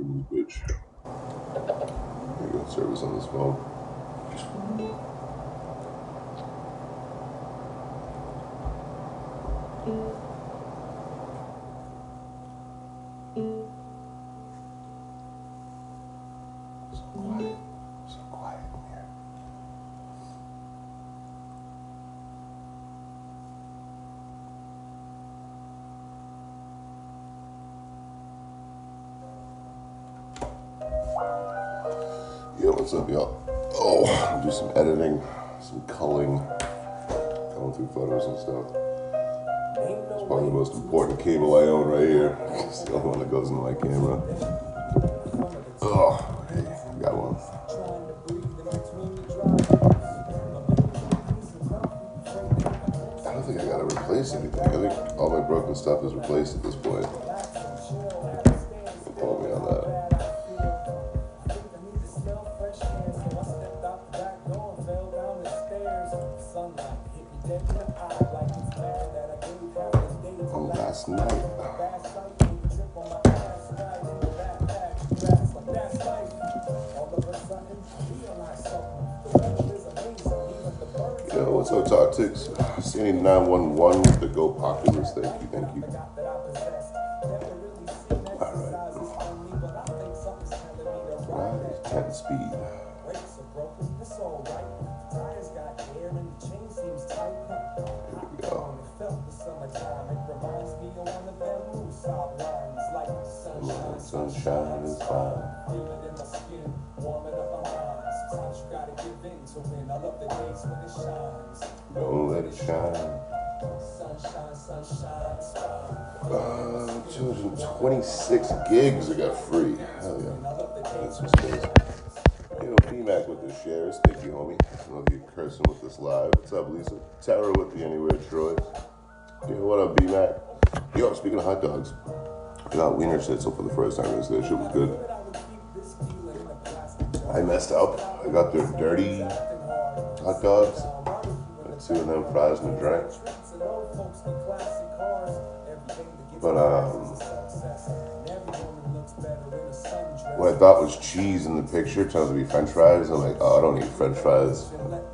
in this bitch. I got service on this phone. So quiet. So quiet in here. Yo, what's up, y'all? Oh, do some editing, some culling, going through photos and stuff. It's probably the most important cable I own right here. It's the only one that goes into my camera. Oh, hey, got one. I don't think I gotta replace anything. I think all my broken stuff is replaced at this point. Don't quote me on that. Oh, last night. Yo, what's up, Toxics? Sandy 911 with the Go Populous. Thank you, thank you. Alright. Right, 10 speed. Here we go. Sunshine is fine. Don't let it shine. 226 gigs I got free. Hell yeah. That's some space. Yo, P-Mac with the shares. Thank you, homie. I love you cursing with this live. What's up, Lisa? Tara with the Anywhere, Troy. Yo, what up, B-Mac? Yo, speaking of hot dogs, I got wiener schnitzel for the first time yesterday. Shit was good. I messed up. I got their dirty hot dogs. Got 2 of them, fries and a drink. But what I thought was cheese in the picture turned out to be French fries. I'm like, oh, I don't eat French fries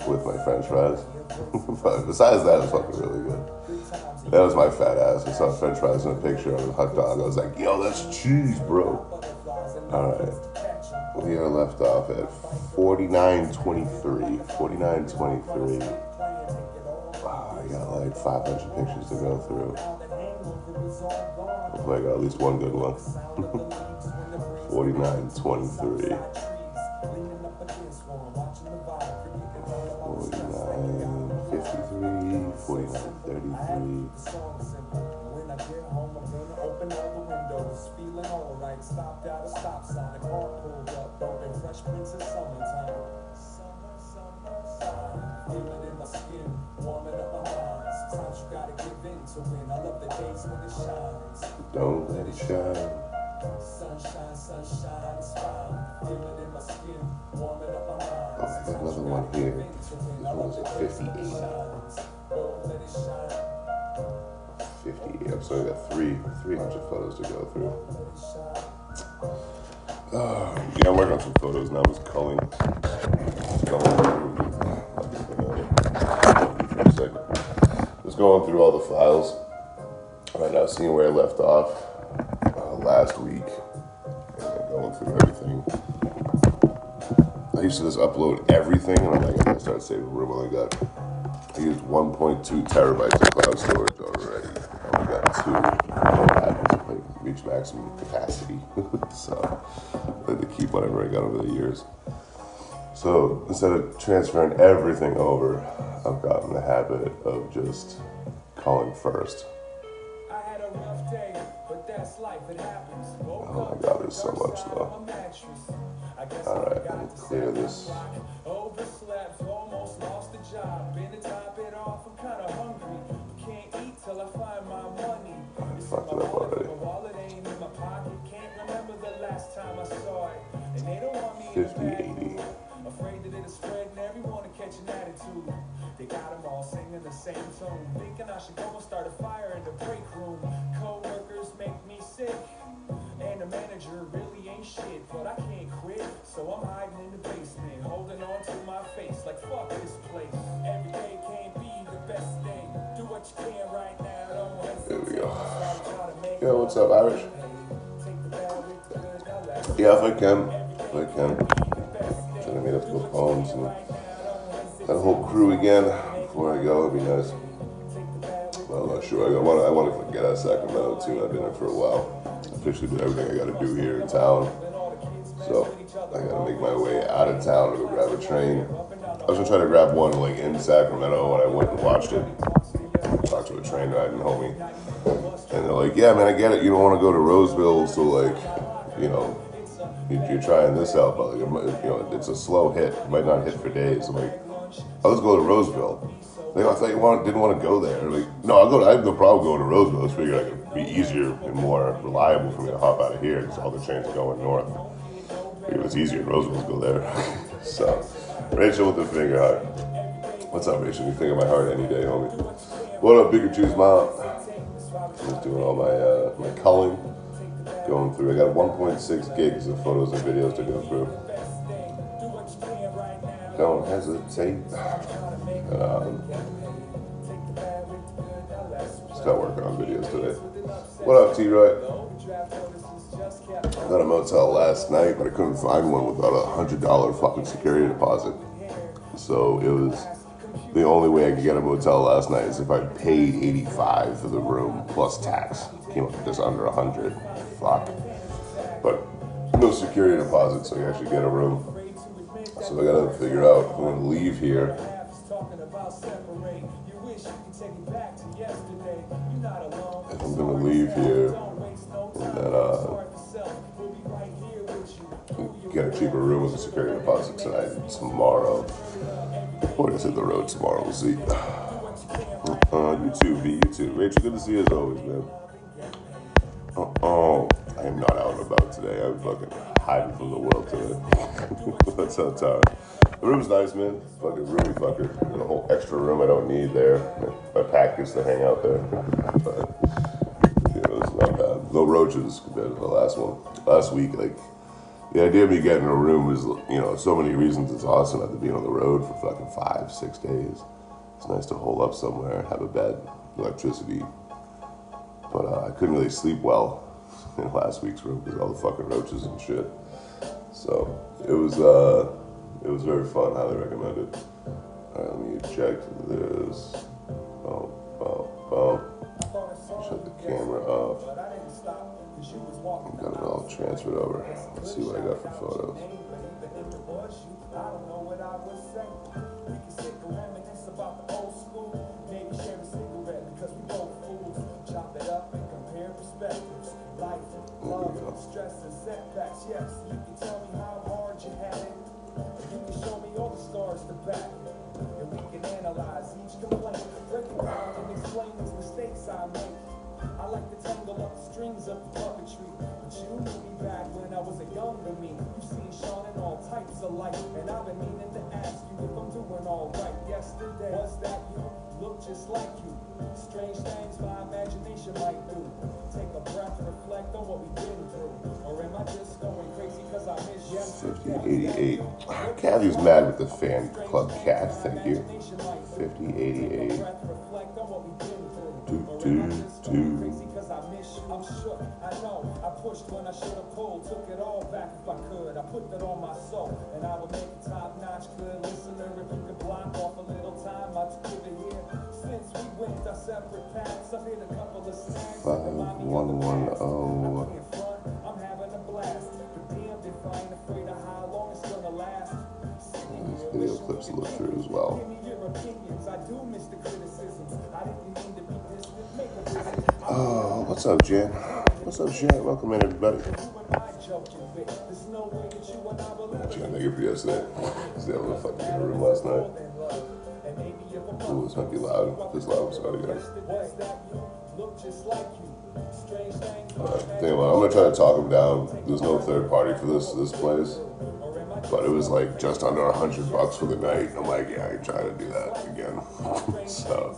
with my French fries. But besides that, it's fucking really good. That was my fat ass. I saw French fries in a picture of a hot dog. I was like, yo, that's cheese, bro. All right. We are left off at 49.23. 49.23. Wow, I got like 500 pictures to go through. Hopefully I got at least one good one. 49.23. 49.53. 49.33. Stopped at a stop sign, a car pulled up, open Fresh Prince of Summertime. Feel it in my skin, warming up my mind. Sometimes you gotta give in to win. I love the days when it shines. Don't let it shine. Sunshine, sunshine, it's fine. Feel it in my skin, warming up my mind. Oh, I got another one here. This one's at 58. Don't let it shine. 58. So I got 300 photos to go through. Yeah, I'm working on some photos now. I'm just culling. Just going through all the files right now, seeing where I left off last week, and then going through everything. I used to just upload everything, and I'm like, I'm gonna start saving room. I used 1.2 terabytes of cloud storage already. I only got 2. Like reach maximum capacity, so I had to keep whatever I got over the years. So instead of transferring everything over, I've gotten the habit of just calling first. Oh my god, there's so much though. Alright, let me clear this. I fucked it up already. 50, 80. Afraid that it'll spread and everyone will catch an attitude. They got them all singing the same tune. Thinking I should go and start a fire in the break room. Co-workers make me sick. And the manager really ain't shit. what's up, Irish? Yeah, if I can. Trying to meet up with Bones and that whole crew again before I go. It'd be nice. But I'm not sure. I want to get out of Sacramento too. I've been there for a while. Officially did everything I got to do here in town. So I got to make my way out of town to go grab a train. I was gonna try to grab one like in Sacramento when I went and watched it. Talked to a train riding homie, and they're like, "Yeah, man, I get it. You don't want to go to Roseville, so like, you know, you're trying this out, but like, you know, it's a slow hit. It might not hit for days." I'm like, "Oh, let's go to Roseville." Like, I thought you didn't want to go there. Like, no, I'll go. I have no problem going to Roseville. I just figured it'd be easier and more reliable for me to hop out of here because all the trains are going north. It was easier in Roseville to go there. So, Rachel with the finger heart. What's up, Rachel? You finger my heart any day, homie. What up, Pikachu's mom? I'm just doing all my culling, going through. I got 1.6 gigs of photos and videos to go through. Don't hesitate. Start working on videos today. What up, T-Roy? I got a motel last night, but I couldn't find one without a $100 fucking security deposit. So it was the only way I could get a motel last night is if I paid $85 for the room plus tax. Came up just under $100. Fuck. But no security deposit, so you actually get a room. So I gotta figure out if I'm gonna leave here. If I'm gonna leave here and then get a cheaper room with a security deposit tonight and tomorrow. Or just hit the road tomorrow, we'll see. You too, B, you too. Rachel, good to see you as always, man. I am not out and about today. I'm fucking hiding from the world today. What's up, Tara? The room's nice, man. Fucking roomy fucker. There's a whole extra room I don't need there. My pack gets to hang out there. But, you know, it's not bad. No roaches compared to the last one. Last week, like, the idea of me getting a room is, you know, so many reasons it's awesome after being on the road for fucking 5-6 days. It's nice to hole up somewhere, have a bed, electricity. But I couldn't really sleep well in last week's room because all the fucking roaches and shit. So it was very fun. Highly recommend it. All right, let me eject this. Shut the camera off. Got it all transferred over. Let's see what I got for photos. Stress and setbacks, yes. You can tell me how hard you had it. You can show me all the scars to back it. And we can analyze each complaint, break it down and explain these mistakes I make. I like to tangle up the strings of the puppetry. But you knew me back when I was a younger me. You've seen Sean in all types of light. And I've been meaning to ask you if I'm doing all right. Yesterday, was that you? Look just like you. Strange things my imagination might do. Take a breath and reflect on what we've been through. Or am I just going crazy because I miss yesterday? 5088. Kathy's mad with the fan club cat. Thank you. 5088. I'm shook, I know, I pushed when I should have pulled, took it all back if I could, I put that on my soul, and I would make a top-notch good listener if you could block off a little time, I'd give it here, since we went our separate paths, I've hit a couple of snags, 5110, I'm having a blast, but damned if I ain't afraid of how long it's gonna last. These video clips look through as well. Give me your opinions, I do miss the criticisms, I didn't mean to be distant, make a visit. Oh, what's up, Jen? What's up, Jen? Welcome in, everybody. Jen, thank you for yesterday. I was able to fucking get a room last night. Ooh, this might be loud. This loud, sorry, guys. Think about it. I'm gonna try to talk him down. There's no third party for this place. But it was like just under $100 for the night. I'm like, yeah, I can try to do that again. So,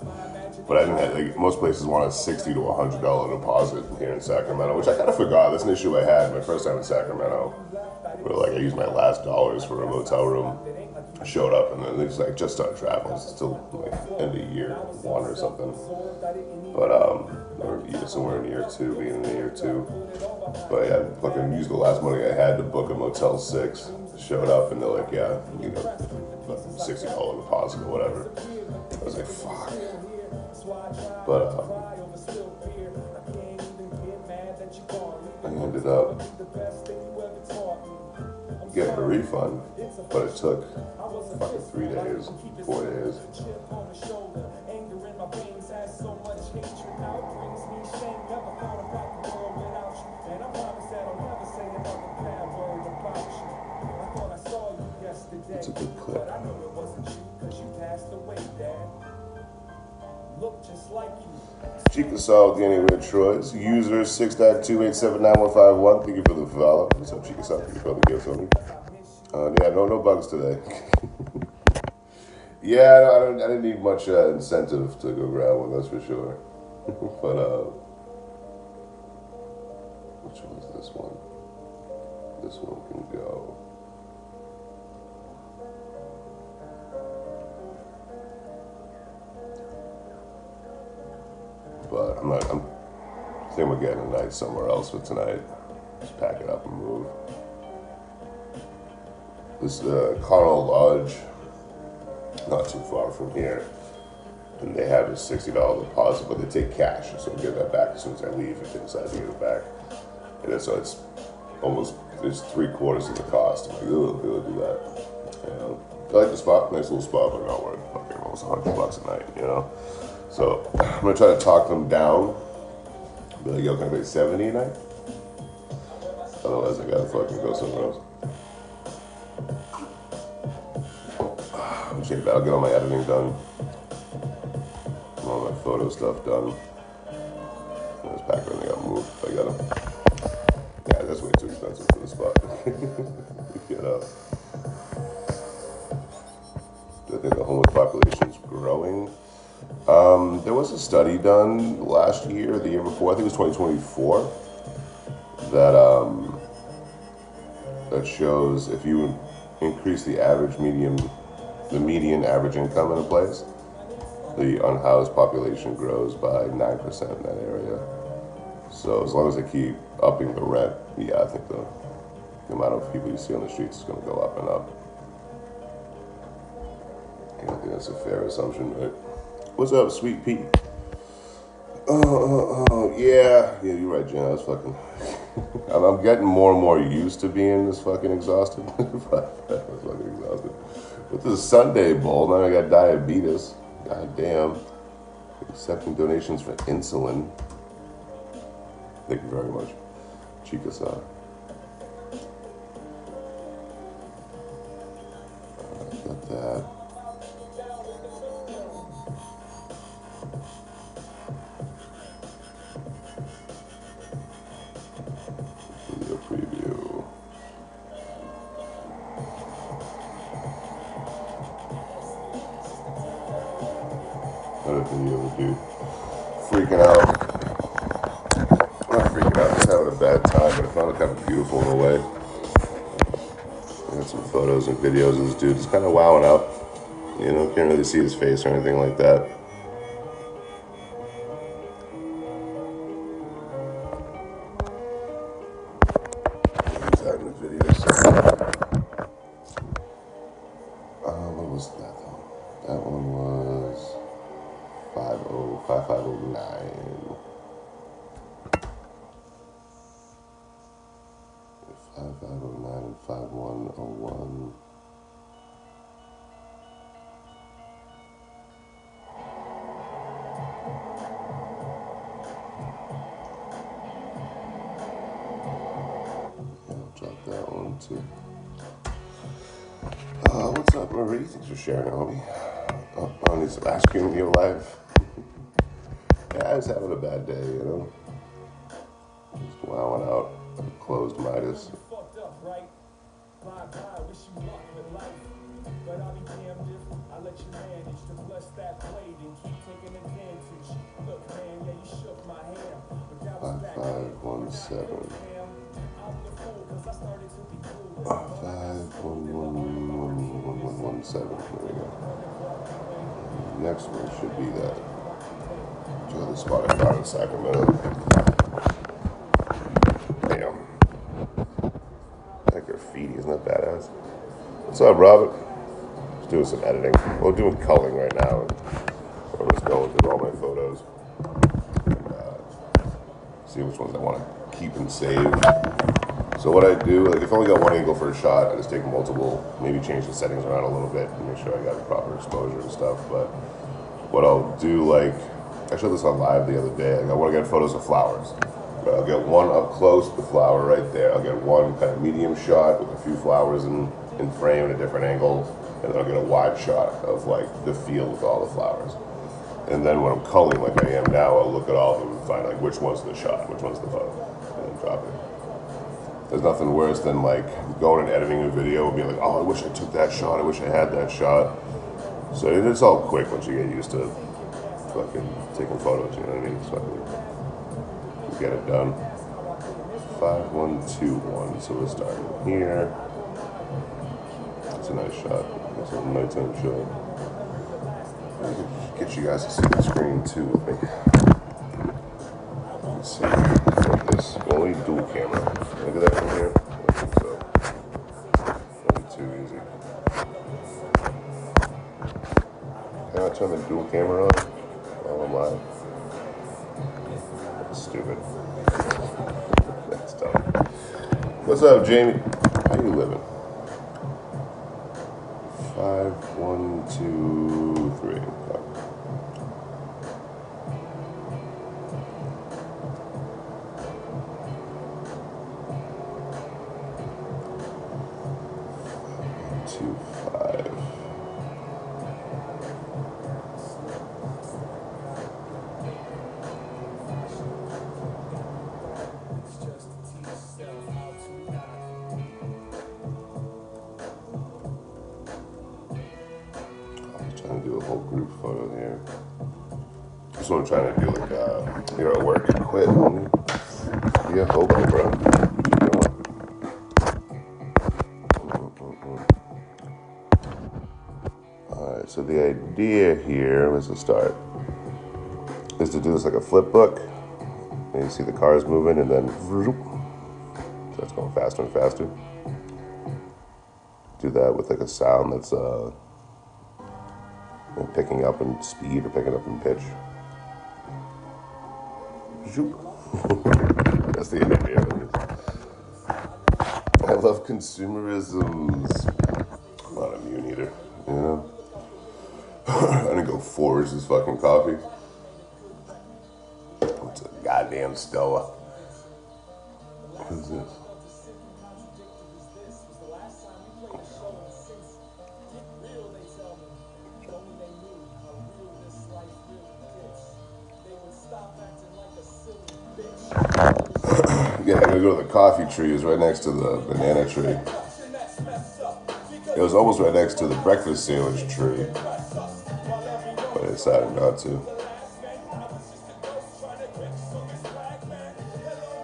but I didn't have, like, most places want a $60 to $100 deposit here in Sacramento, which I kind of forgot. That's an issue I had my first time in Sacramento, where like I used my last dollars for a motel room. I showed up, and then it's like just started traveling. It's still like end of year one or something. But somewhere in year two, beginning of year two. But yeah, I fucking used the last money I had to book a Motel 6. Showed up, and they're like, yeah, you know, $60 deposit or whatever. I was like, fuck. But I ended up getting a refund, but it took fucking 3 days, 4 days. It's a good clip. Chickasaw getting with Troy's. User 6.2879151. Thank you for the follow. What's up, Chickasaw? Thank you for the gift on me. Yeah, no bugs today. Yeah, I didn't need much incentive to go grab one, that's for sure. But, which one's this one? This one can go. But I think we're getting a night somewhere else for tonight. Just pack it up and move. This Carnal Lodge, not too far from here, and they have a $60 deposit, but they take cash, so we'll get that back as soon as I leave if they decide to get it back. And so it's almost, it's 3/4 of the cost. I'm like, oh, they'll do that. And I like the spot, nice little spot, but not worth fucking almost $100 a night, you know? So I'm gonna try to talk them down. Be like, yo, can I pay $70 a night? Otherwise, I gotta fucking go somewhere else. I'll get all my editing done, all my photo stuff done. Let's pack everything up and move if I gotta. Yeah, that's way too expensive for the spot. Get up. Do I think the homeless population is growing? There was a study done last year, the year before, I think it was 2024, that shows if you increase the median average income in a place, the unhoused population grows by 9% in that area. So as long as they keep upping the rent, yeah, I think the amount of people you see on the streets is going to go up and up. And I think that's a fair assumption, right? What's up, Sweet Pea? Yeah, you're right, Jen. I was fucking. I'm getting more and more used to being this fucking exhausted. I was fucking exhausted. But this is Sunday bowl. Now I got diabetes. God damn. Accepting donations for insulin. Thank you very much, Chickasaw. Got that. Video preview. Another video of a dude freaking out. Not freaking out, just having a bad time, but I found it kind of beautiful in a way. I got some photos and videos of this dude just kind of wowing out. You know, can't really see his face or anything like that. He's out in the video. What was that though? That one was 5509. 5509 and 5101. I'll drop that one too. What's up, Marie? Thanks for sharing, homie. On this ice cream in your life. Yeah, I was having a bad day, you know. Just wowing out. Closed Midas. But I'll be damned if I let you manage to bless that blade and keep taking advantage. Look, man, yeah, you shook my hand. 5517. 551117. 7. There we go. Next one should be that. Check out the spot I found in Sacramento. Damn. That graffiti, isn't that badass? What's up, Robert? Just doing some editing. Well, doing culling right now. I'm just going through all my photos. See which ones I want to keep and save. So what I do, like if I only got one angle for a shot, I just take multiple, maybe change the settings around a little bit and make sure I got the proper exposure and stuff. But what I'll do, like, I showed this on live the other day, like I want to get photos of flowers. But I'll get one up close, the flower right there. I'll get one kind of medium shot with a few flowers in frame at a different angle. And then I'll get a wide shot of like the field with all the flowers. And then when I'm culling like I am now, I'll look at all of them and find like which one's the shot, which one's the photo, and then drop it. There's nothing worse than like going and editing a video and being like, oh, I wish I took that shot, I wish I had that shot. So it's all quick once you get used to fucking taking photos, you know what I mean? So you get it done. 5, 1, 2, 1. So we're starting here. It's a nice shot. It's a nighttime shot. Get you guys to see the screen too with me. Let's see. Like this. Only dual camera. Look at that from here. I think so. That'd be too easy. Can I turn the dual camera on while I'm live? That's stupid. That's dumb. What's up, Jamie? How you living? 5, 1, 2, 3. Trying to do a whole group photo here. That's what I'm trying to do. Like, you're at work and quit, homie. Yeah, hold on, bro. Alright, so the idea here, let's just start, is to do this like a flip book. And you see the cars moving, and then so it's going faster and faster. Do that with like a sound that's picking up in speed or picking up in pitch. That's the idea. I love consumerisms. I'm not immune either, you know? I didn't go forge this fucking coffee. What's a goddamn Stella? What is this? Yeah, I'm gonna go to the coffee tree. It was right next to the banana tree. It was almost right next to the breakfast sandwich tree, but I decided not to.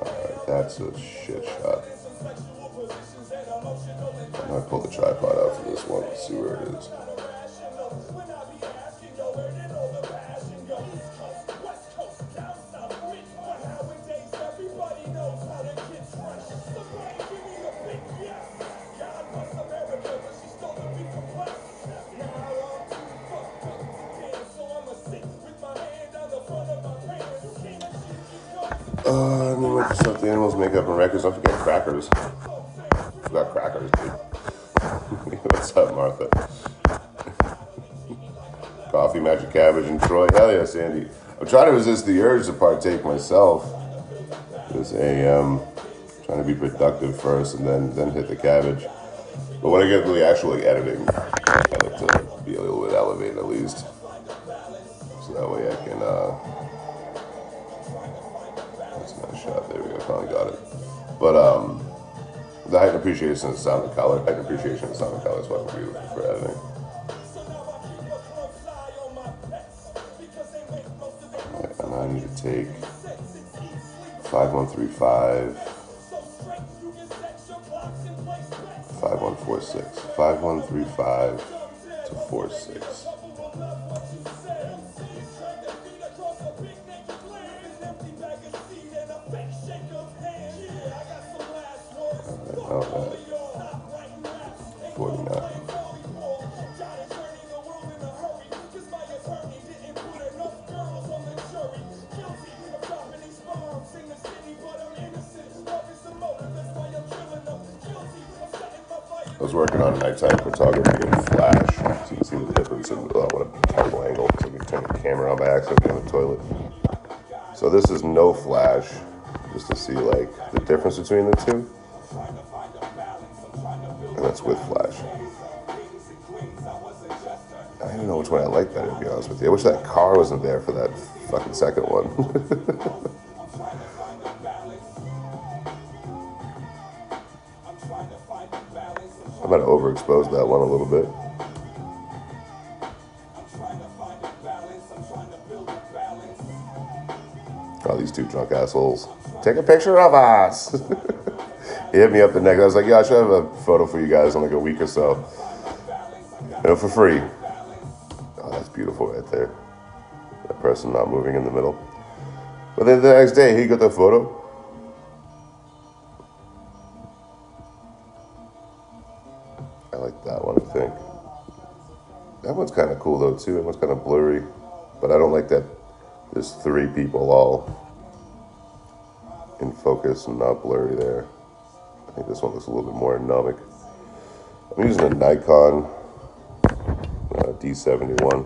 Alright, that's a shit shot. I'm gonna pull the tripod out for this one and see where it is. Microsoft Animals, Makeup, and Records. Don't forget crackers. Forgot crackers, dude. What's up, Martha? Coffee, Magic Cabbage, and Troy. Hell yeah, Sandy. I'm trying to resist the urge to partake myself. This AM. Trying to be productive first and then hit the cabbage. But when I get really actual like editing, I like to be a little bit elevated at least. So that way I can that's a nice shot. There we go, finally got it. But the height and appreciation of sound and color. Height and appreciation of sound and color is fucking beautiful for editing. Alright, and I need to take 5135 5146 5135 to 4.6. All right, 49. I was working on nighttime photography in Flash, so you can see the difference in what a terrible angle. So you turn the camera on by accident in the toilet. So this is no Flash, just to see like the difference between the two. And that's with Flash. I don't even know which one I like better, to be honest with you. I wish that car wasn't there for that fucking second one. I might have overexposed that one a little bit. Oh, these two drunk assholes. Take a picture of us. He hit me up the next. I was like, yeah, I should have a photo for you guys in like a week or so. For free. Oh, that's beautiful right there. That person not moving in the middle. But then the next day, he got the photo. I like that one, I think. That one's kind of cool, though, too. That one's kind of blurry. But I don't like that there's three people all in focus and not blurry there. I think this one looks a little bit more anomic. I'm using a Nikon D71.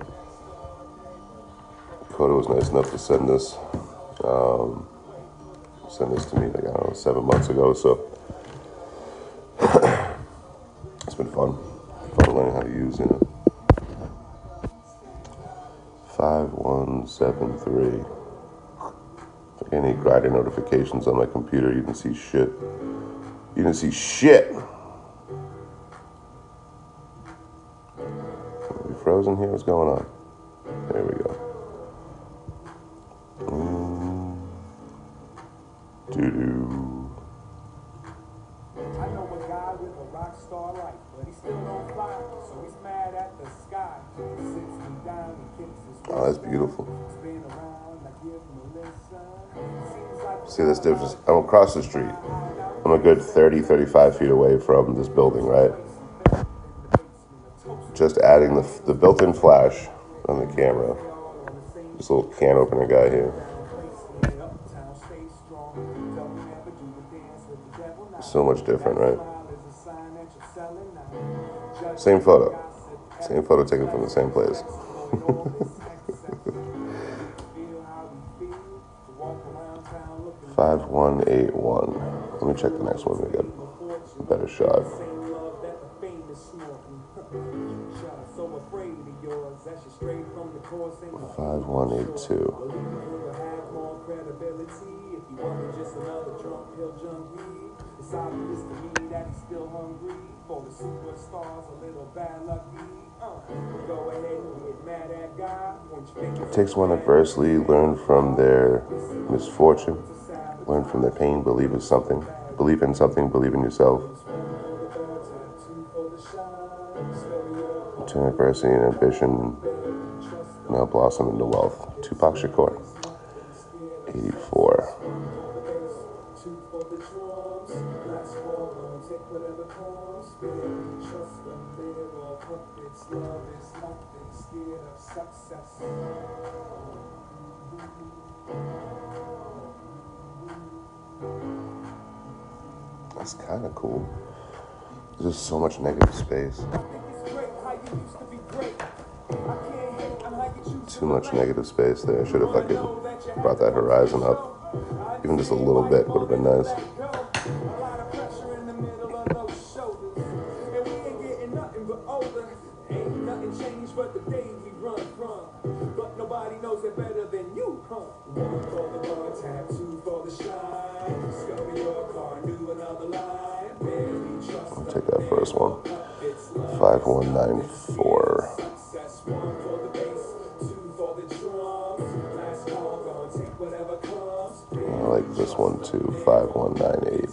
Kodo was nice enough to send this to me, like, I don't know, 7 months ago, so it's been fun learning how to use, 5173. If I get any Grindr notifications on my computer, you can see shit. You can see shit. Are we frozen here? What's going on? There we go. Doo-doo. I know a guy with a rock star life, but he still don't fly, so he's mad at the sky. He sits me down and kicks his Oh, that's beautiful. spin around, I give him a listen. See this difference? I'm across the street. I'm a good 30, 35 feet away from this building, right? Just adding the built-in flash on the camera. This little can opener guy here. So much different, right? Same photo. Same photo taken from the same place. 5181. Let me check the next one. We got a better shot. 5182. It takes one adversely, learn from their misfortune, learn from their pain, believe in something, believe in yourself. Turn adversity and ambition, now blossom into wealth. Tupac Shakur, 84. That's kind of cool. There's just so much negative space. Too much negative space there. I should have fucking brought that horizon up. Even just a little bit would have been nice. I'll take that first one. 5194. I like this one too. 5198.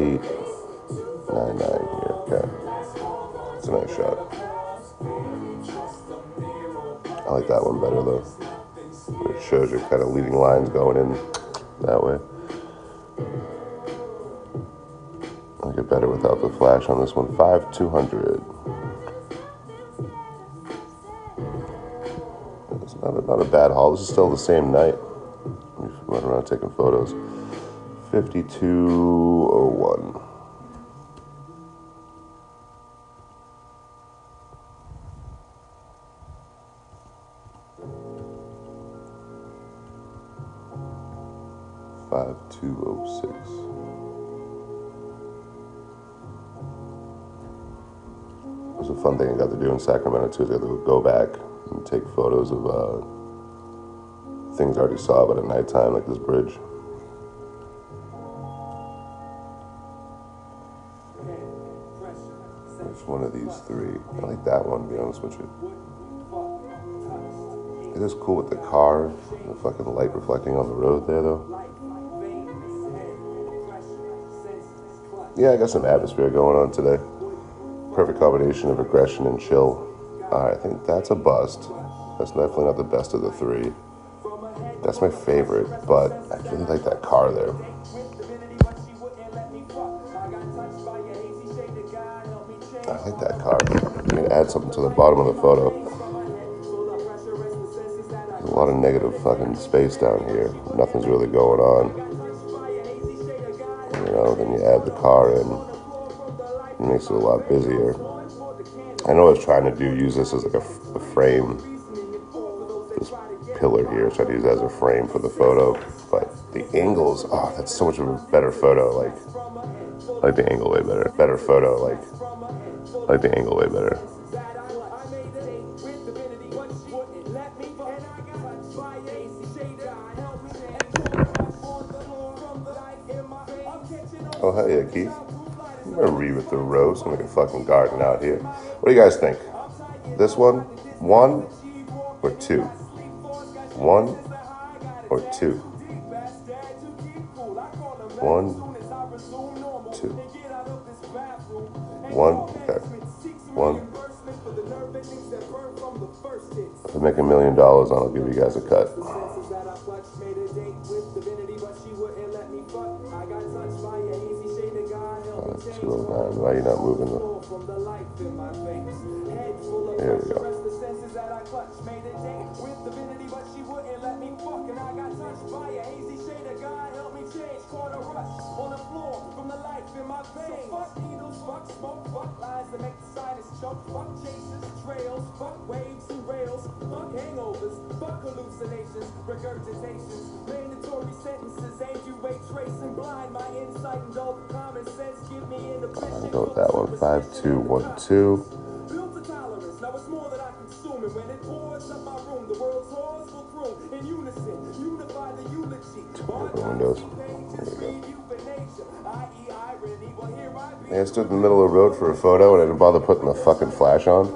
899 here. Okay. It's a nice shot. I like that one better though. It shows your kind of leading lines going in that way. I like it better without the flash on this one. 5,200. It's not a bad haul. This is still the same night. We run around taking photos. 5201. $5,206. It was a fun thing I got to do in Sacramento too. I got to go back and take photos of things I already saw, but at nighttime, like this bridge. Which one of these three? I like that one, to be honest with you. It is cool with the car, the fucking light reflecting on the road there, though. Yeah, I got some atmosphere going on today. Perfect combination of aggression and chill. I think that's a bust. That's definitely not the best of the three. That's my favorite, but I really like that car there. I like that car. I'm going to add something to the bottom of the photo. There's a lot of negative fucking space down here. Nothing's really going on. You know, then you add the car in. It makes it a lot busier. I know I was trying to use this as like a frame. This pillar here, try to use that as a frame for the photo. But the angles, oh, that's so much of a better photo. I like the angle way better. Better photo, I like the angle way better. Oh, hell yeah, Keith. I'm gonna read with the rose and make a fucking garden out here. What do you guys think? This one or two? One or two? One, two. One, okay. One. If I make $1 million, I'll give you guys a cut. 209. Why are you not moving though? Here we go. I'll go with that one. 5212. Two windows. There we go. I stood in the middle of the road for a photo and I didn't bother putting the fucking flash on.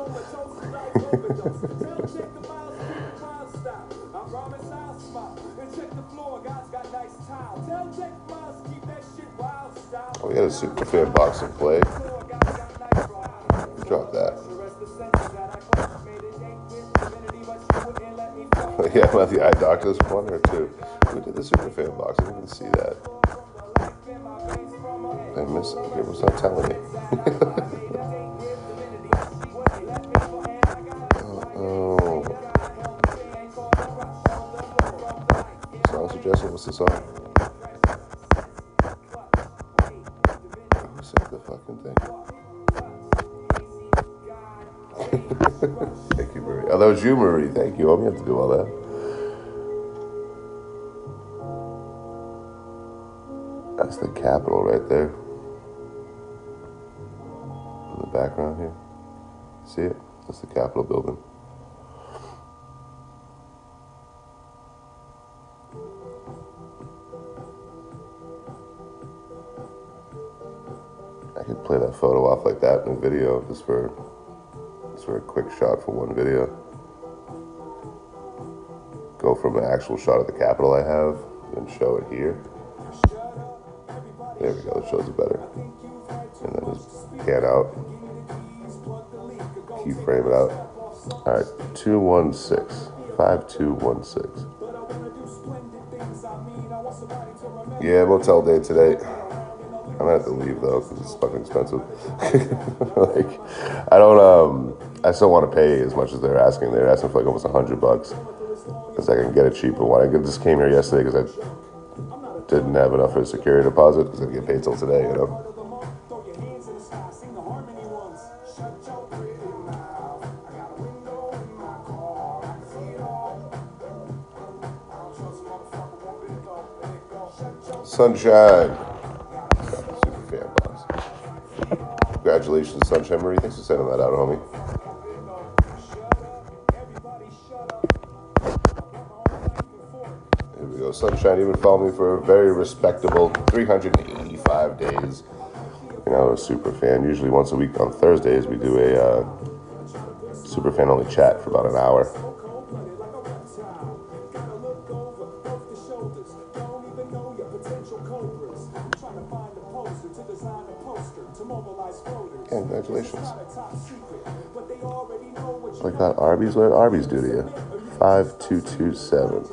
Oh, we got a super fair box of play. Drop that. Yeah, I'm at the eye doctor. This one or two. We did the super fan box. I didn't even see that. I missed it. It was not telling me. Oh. Song suggestion? What's the song? Who said the fucking thing? Thank you, Marie. Oh, that was you, Marie. Thank you. I'm going to have to do all that. That's the Capitol right there. In the background here. See it? That's the Capitol building. I could play that photo off like that in a video just for a quick shot for one video. Go from an actual shot of the Capitol I have and show it here. There we go, that shows it better. And then just pan out. Keyframe it out. Alright, 216. 5216. Yeah, motel day today. I'm gonna have to leave though because it's fucking expensive. Like, I still want to pay as much as they're asking. They're asking for like almost $100 because I can get a cheaper one. I just came here yesterday because I didn't have enough for a security deposit because I didn't get paid till today, you know. Sunshine. Super fan box. Congratulations, Sunshine Marie. Thanks for sending that out, homie. Here we go. Sunshine even followed me for a very respectable 385 days. You know, a super fan. Usually once a week on Thursdays, we do a super fan only chat for about an hour. Congratulations. Like that Arby's? What did Arby's do to you? 5227.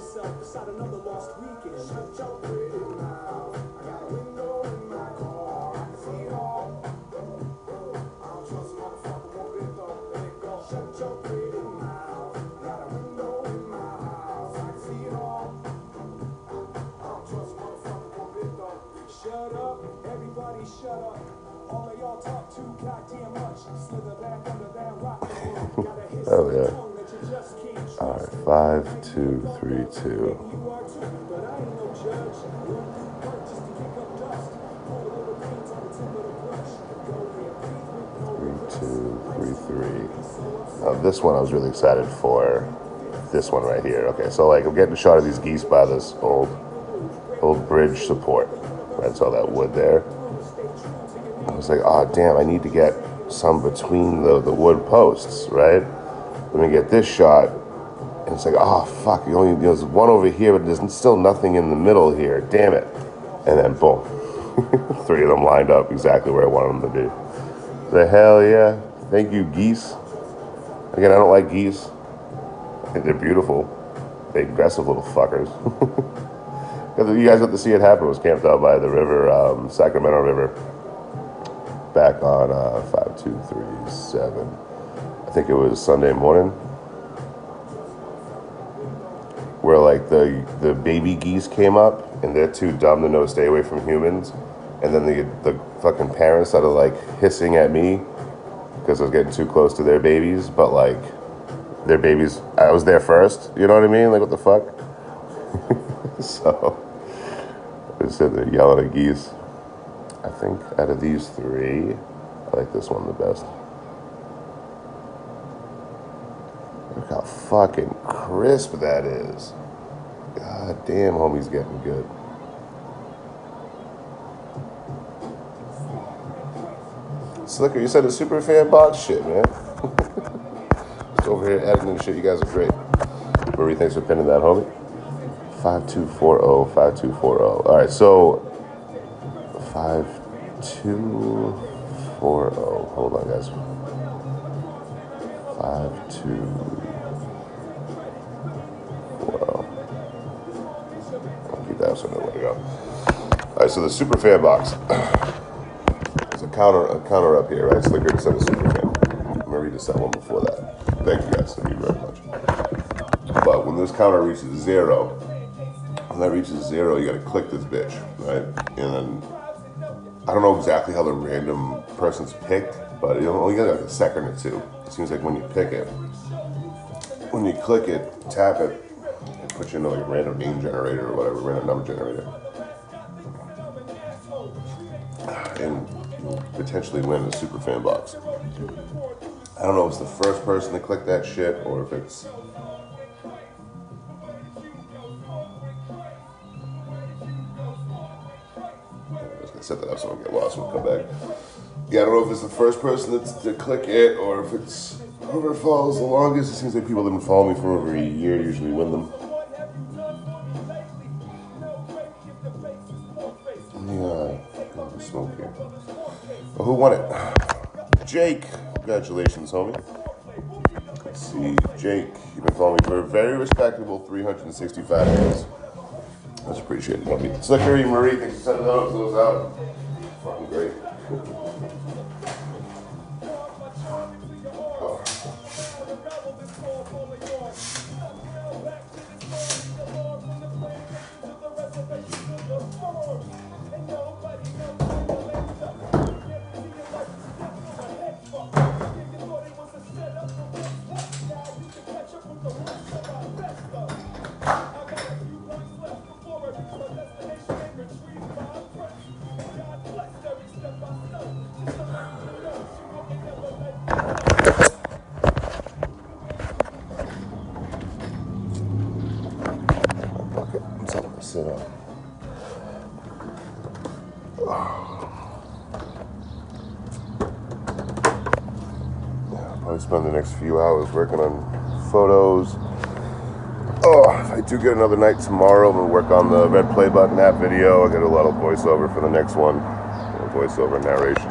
Shut up, everybody shut up. All of y'all talk too goddamn much. Slither back under that rock. Oh yeah. Alright, 5232. 3233. Now this one I was really excited for. This one right here. Okay, so like I'm getting a shot of these geese by this old bridge support. Right, so all that wood there. I was like, oh damn, I need to get some between the wood posts, right? Let me get this shot. And it's like, oh fuck, there's one over here, but there's still nothing in the middle here. Damn it. And then boom. 3 of them lined up exactly where I wanted them to be. The hell yeah. Thank you, geese. Again, I don't like geese. I think they're beautiful. Big, aggressive little fuckers. You guys got to see it happen. It was camped out by the river, Sacramento River, back on 5237. I think it was Sunday morning, where like the baby geese came up, and they're too dumb to know to stay away from humans, and then the fucking parents started like hissing at me because I was getting too close to their babies, but like their babies, I was there first. You know what I mean? Like what the fuck? So I said they're yelling at geese. I think out of these 3, I like this one the best. Look how fucking crisp that is. God damn, homie's getting good. Slicker, you said a super fan box? Shit, man. Just over here editing shit. You guys are great. Marie, thanks for pinning that, homie. 5240, 5240. All right, so 5240. Hold on, guys. 5240. I'll keep that so I know where to go. All right, so the super fan box. There's a counter up here, right? Slicker just said a super fan. Marie just sent one before that. Thank you guys. Thank you very much. But when this counter reaches 0. When that reaches 0, you gotta click this bitch, right? And then, I don't know exactly how the random person's picked, but you only get like a second or 2. It seems like when you pick it, when you click it, tap it, it puts you into like a random name generator or whatever, random number generator. And you'll potentially win a super fan box. I don't know if it's the first person to click that shit or if it's... set that up so I don't get lost when we come back. Yeah, I don't know if it's the first person to click it or if it's whoever follows the longest. It seems like people that have been following me for over a year usually win them. Let me who won it? Jake. Congratulations, homie. Let's see, Jake, you've been following me for a very respectable 365 days. Much appreciated, homie. Slickery Marie, thanks for sending those out. Fucking great. Sit up. I'll probably spend the next few hours working on photos. Oh, if I do get another night tomorrow, I'm going to work on the red play button app video. I got a lot of voiceover for the next one. Voiceover narration.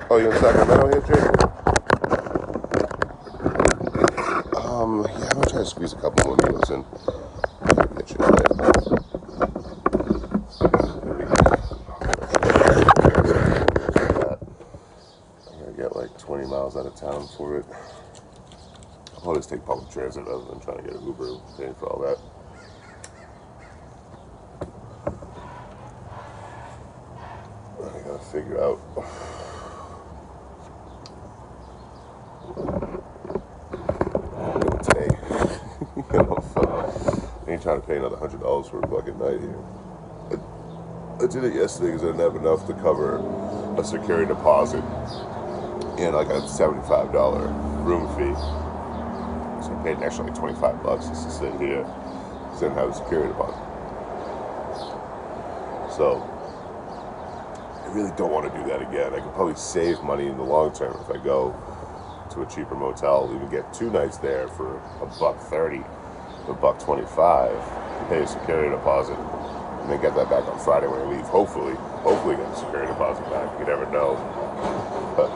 Oh, you in Sacramento here, Jake? Yeah, I'm gonna try to squeeze a couple more meals in. Get you there. I gotta get like 20 miles out of town for it. I'll always take public transit rather than trying to get an Uber, paying for all that. I gotta figure out. Trying to pay another $100 for a fucking night here. I did it yesterday because I didn't have enough to cover a security deposit and like a $75 room fee. So I paid an extra like $25 just to sit here because I didn't have a security deposit. So I really don't want to do that again. I could probably save money in the long term if I go to a cheaper motel, even get 2 nights there for $1.30. $1.25 to pay a security deposit and then get that back on Friday when I leave. Hopefully get the security deposit back. You never know. But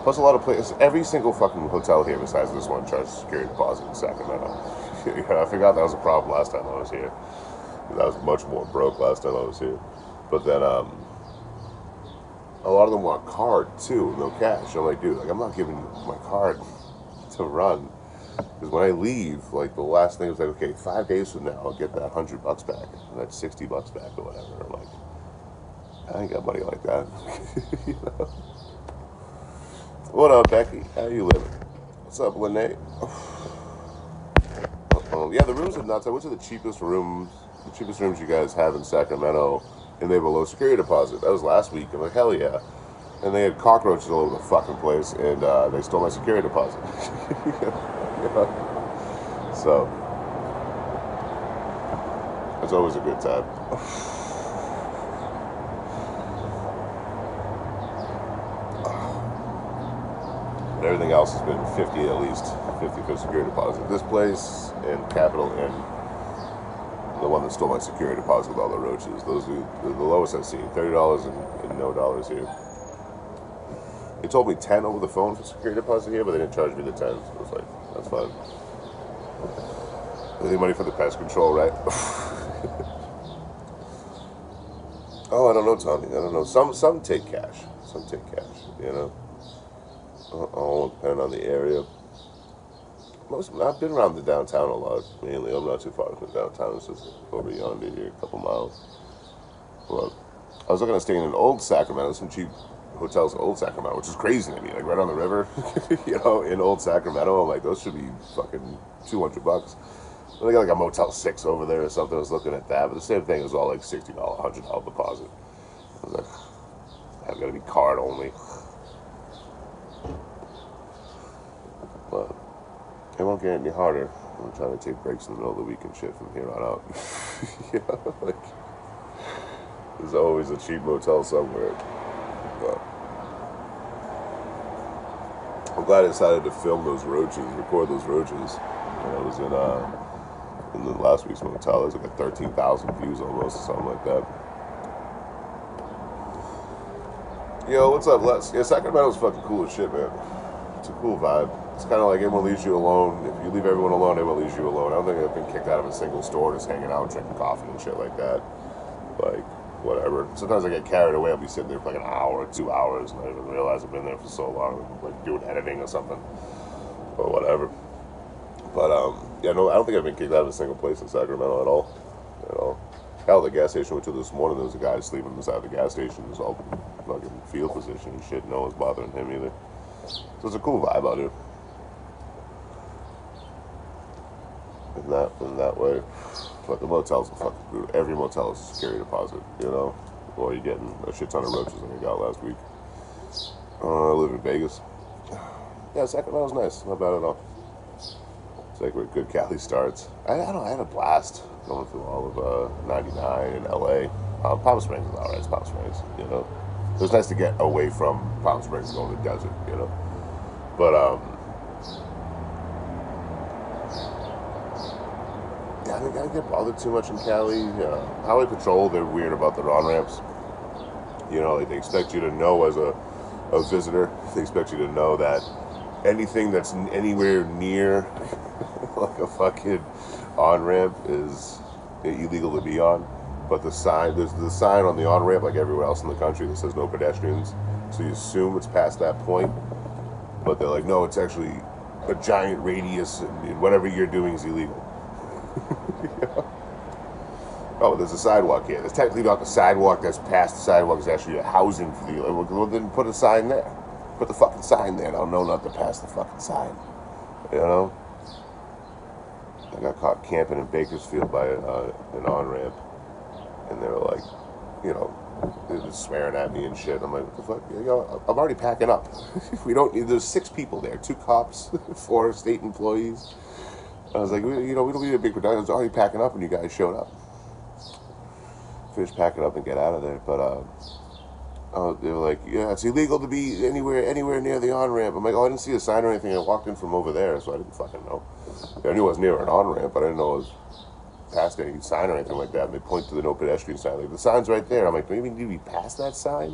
plus a lot of places, every single fucking hotel here besides this one charges a security deposit in Sacramento. I forgot that was a problem last time I was here. I was much more broke last time I was here. But then a lot of them want card too, no cash. I'm like, dude, like I'm not giving my card to run. Because when I leave, like the last thing was like, okay, 5 days from now, I'll get that $100 back, and that's $60 back or whatever. I'm like, I ain't got money like that. You know? What up, Becky? How you living? What's up, Lene? Yeah, the rooms are nuts. I went to the cheapest rooms you guys have in Sacramento, and they have a low security deposit. That was last week. I'm like, hell yeah. And they had cockroaches all over the fucking place, and they stole my security deposit. So it's always a good time. But everything else has been 50 at least, 50 for security deposit. This place and Capital Inn, the one that stole my security deposit with all the roaches. Those are the lowest I've seen. $30 and no dollars here. They told me 10 over the phone for security deposit here, but they didn't charge me the 10. So I was like, that's fine. Any money for the pest control, right? Oh, I don't know, Tommy. I don't know. Some take cash. Some take cash. You know. All depending on the area. I've been around the downtown a lot. Mainly, I'm not too far from the downtown. It's just over yonder here, a couple miles. But I was looking at staying in Old Sacramento, some cheap hotels in Old Sacramento, which is crazy to me. Like right on the river, you know, in Old Sacramento. I'm like, those should be fucking $200. They got like a Motel 6 over there or something. I was looking at that, but the same thing was all like $60, $100 deposit. I was like, I've got to be card only. But it won't get any harder. I'm trying to take breaks in the middle of the week and shit from here on out. You know, like there's always a cheap motel somewhere. But I'm glad I decided to film those roaches, record those roaches. You know, I was in And then last week's motel, there's like a 13,000 views almost, or something like that. Yo, what's up, Les? Yeah, Sacramento's fucking cool as shit, man. It's a cool vibe. It's kind of like everyone leaves you alone. If you leave everyone alone, everyone leaves you alone. I don't think I've been kicked out of a single store just hanging out, drinking coffee and shit like that. Like, whatever. Sometimes I get carried away. I'll be sitting there for like an hour or 2 hours, and I didn't realize I've been there for so long, like doing editing or something, or whatever. But yeah, no, I don't think I've been kicked out of a single place in Sacramento at all. At all. Hell, the gas station we went to this morning, there was a guy sleeping beside the gas station, just all fucking field position and shit. No one's bothering him either. So it's a cool vibe out here. In that way. But the motels are fucking brutal. Every motel is a security deposit, you know? Or you're getting a shit ton of roaches like I got last week. I live in Vegas. Yeah, Sacramento's nice. Not bad at all. It's like where good Cali starts. I don't know, I had a blast going through all of 99 in LA. Palm Springs is alright, it's Palm Springs, you know? It was nice to get away from Palm Springs and go to the desert, you know? But, yeah, I think I get bothered too much in Cali. Highway Patrol, they're weird about their on-ramps. You know, like they expect you to know as a visitor, they expect you to know that anything that's anywhere near like a fucking on-ramp is illegal to be on. But there's the sign on the on-ramp like everywhere else in the country that says no pedestrians. So you assume it's past that point. But they're like, no, it's actually a giant radius and whatever you're doing is illegal. Oh, there's a sidewalk here. There's technically not the sidewalk that's past the sidewalk. It's actually a housing for the... Well, then put a sign there. Put the fucking sign there. I'll know not to pass the fucking sign. You know? I got caught camping in Bakersfield by an on-ramp. And they were like, you know, they were just swearing at me and shit. I'm like, what the fuck? You know, I'm already packing up. We don't need... There's 6 people there. 2 cops, 4 state employees. I was like, you know, we don't need a big production. I was already packing up when you guys showed up. Finish packing up and get out of there. But they were like, yeah, it's illegal to be anywhere near the on-ramp. I'm like, oh, I didn't see a sign or anything. I walked in from over there, so I didn't fucking know. I knew I was near an on-ramp, but I didn't know it was past any sign or anything like that. And they point to the no pedestrian sign. Like, the sign's right there. I'm like, do you even need to be past that sign?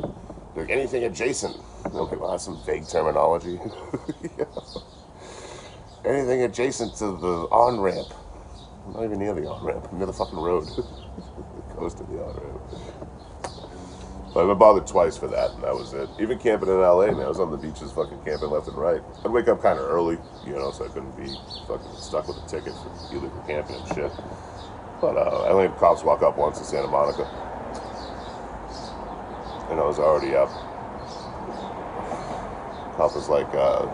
They're like, anything adjacent. I'm like, well, that's some vague terminology. Yeah. Anything adjacent to the on-ramp. I'm not even near the on-ramp. I'm near the fucking road. It goes to the on-ramp. But I've been bothered twice for that, and that was it. Even camping in LA, man. I was on the beaches fucking camping left and right. I'd wake up kind of early, you know, so I couldn't be fucking stuck with a ticket for illegal camping and shit. But I only had cops walk up once in Santa Monica. And I was already up. Cop was like, I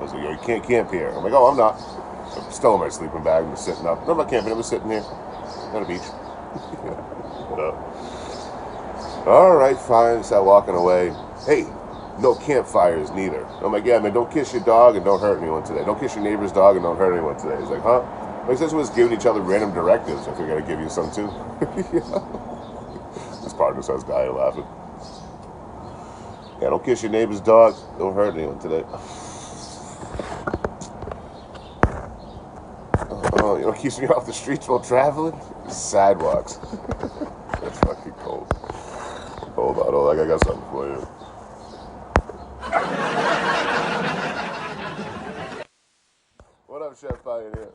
was like, yo, you can't camp here. I'm like, oh, I'm not. I'm still in my sleeping bag. I'm just sitting up. No, I'm not camping. I'm just sitting here on a beach. All right, fine. Start walking away. Hey, no campfires neither. I'm like, yeah, man, don't kiss your dog and don't hurt anyone today. Don't kiss your neighbor's dog and don't hurt anyone today. He's like, huh? Like, since we're just giving each other random directives, I think I gotta give you some too. This partner starts dying laughing. Yeah, don't kiss your neighbor's dog. Don't hurt anyone today. You know, keeps me off the streets while traveling? Sidewalks. That's fucking cold. Hold on, I got something for you. What up, Chef Pioneer?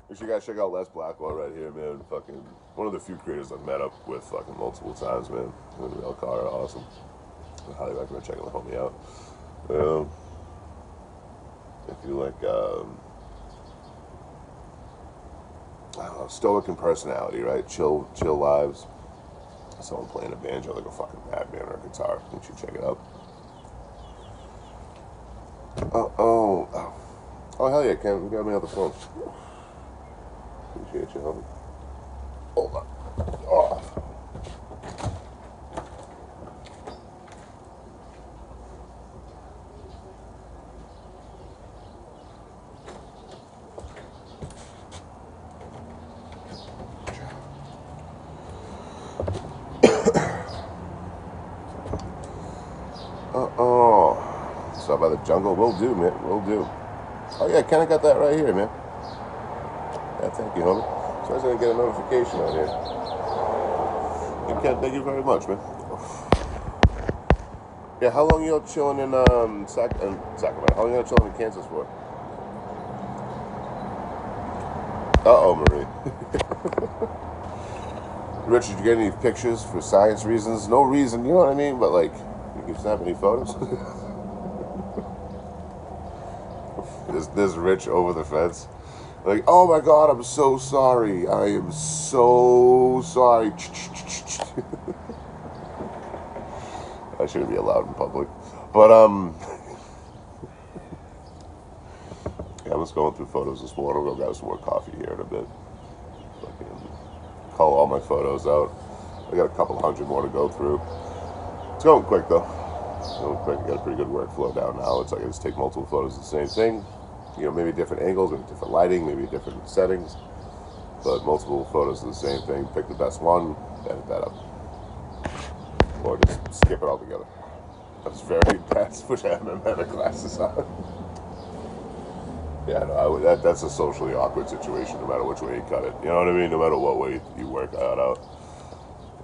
You should guys check out Les Blackwell right here, man. Fucking one of the few creators I've met up with fucking multiple times, man. Him and El Cara, awesome. I highly recommend checking the homie out. If you like, I don't know, stoic in personality, right? Chill lives. Someone playing a banjo like a fucking madman or a guitar. You should check it out. Oh, hell yeah, Ken. You got me on the phone. Appreciate you, homie. Hold on. Oh. Stop by the jungle. Will do, man. Will do. Oh, yeah, kind of got that right here, man. Yeah, thank you, homie. So I was gonna get a notification on here. Thank you very much, man. Yeah, how long you chilling in Sacramento? How long you chilling in Kansas for? Uh-oh, Marie. Rich, did you get any pictures for science reasons? No reason, you know what I mean? But like, you can snap any photos? This Rich over the fence. Like, oh my God, I'm so sorry. I am so sorry. I shouldn't be allowed in public. But, yeah, I'm just going through photos this morning. I'll go grab some more coffee here in a bit. Fucking call all my photos out. I got a couple hundred more to go through. It's going quick, though. It's going quick. I got a pretty good workflow down now. It's like I just take multiple photos of the same thing. You know, maybe different angles, maybe different lighting, maybe different settings, but multiple photos of the same thing. Pick the best one, edit that up, or just skip it altogether. That's very bad. Wish I had my meta glasses on. Yeah, no, that's a socially awkward situation, no matter which way you cut it. You know what I mean? No matter what way you work that out.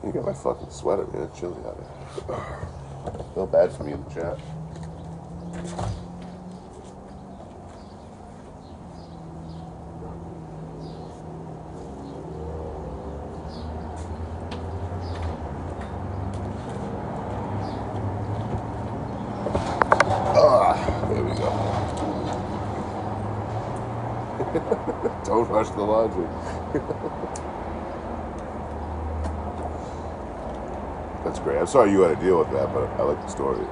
You got my fucking sweater, man. It's chilly out here. Feel bad for me in the chat. There we go. Don't rush the laundry. That's great. I'm sorry you had to deal with that, but I like the story.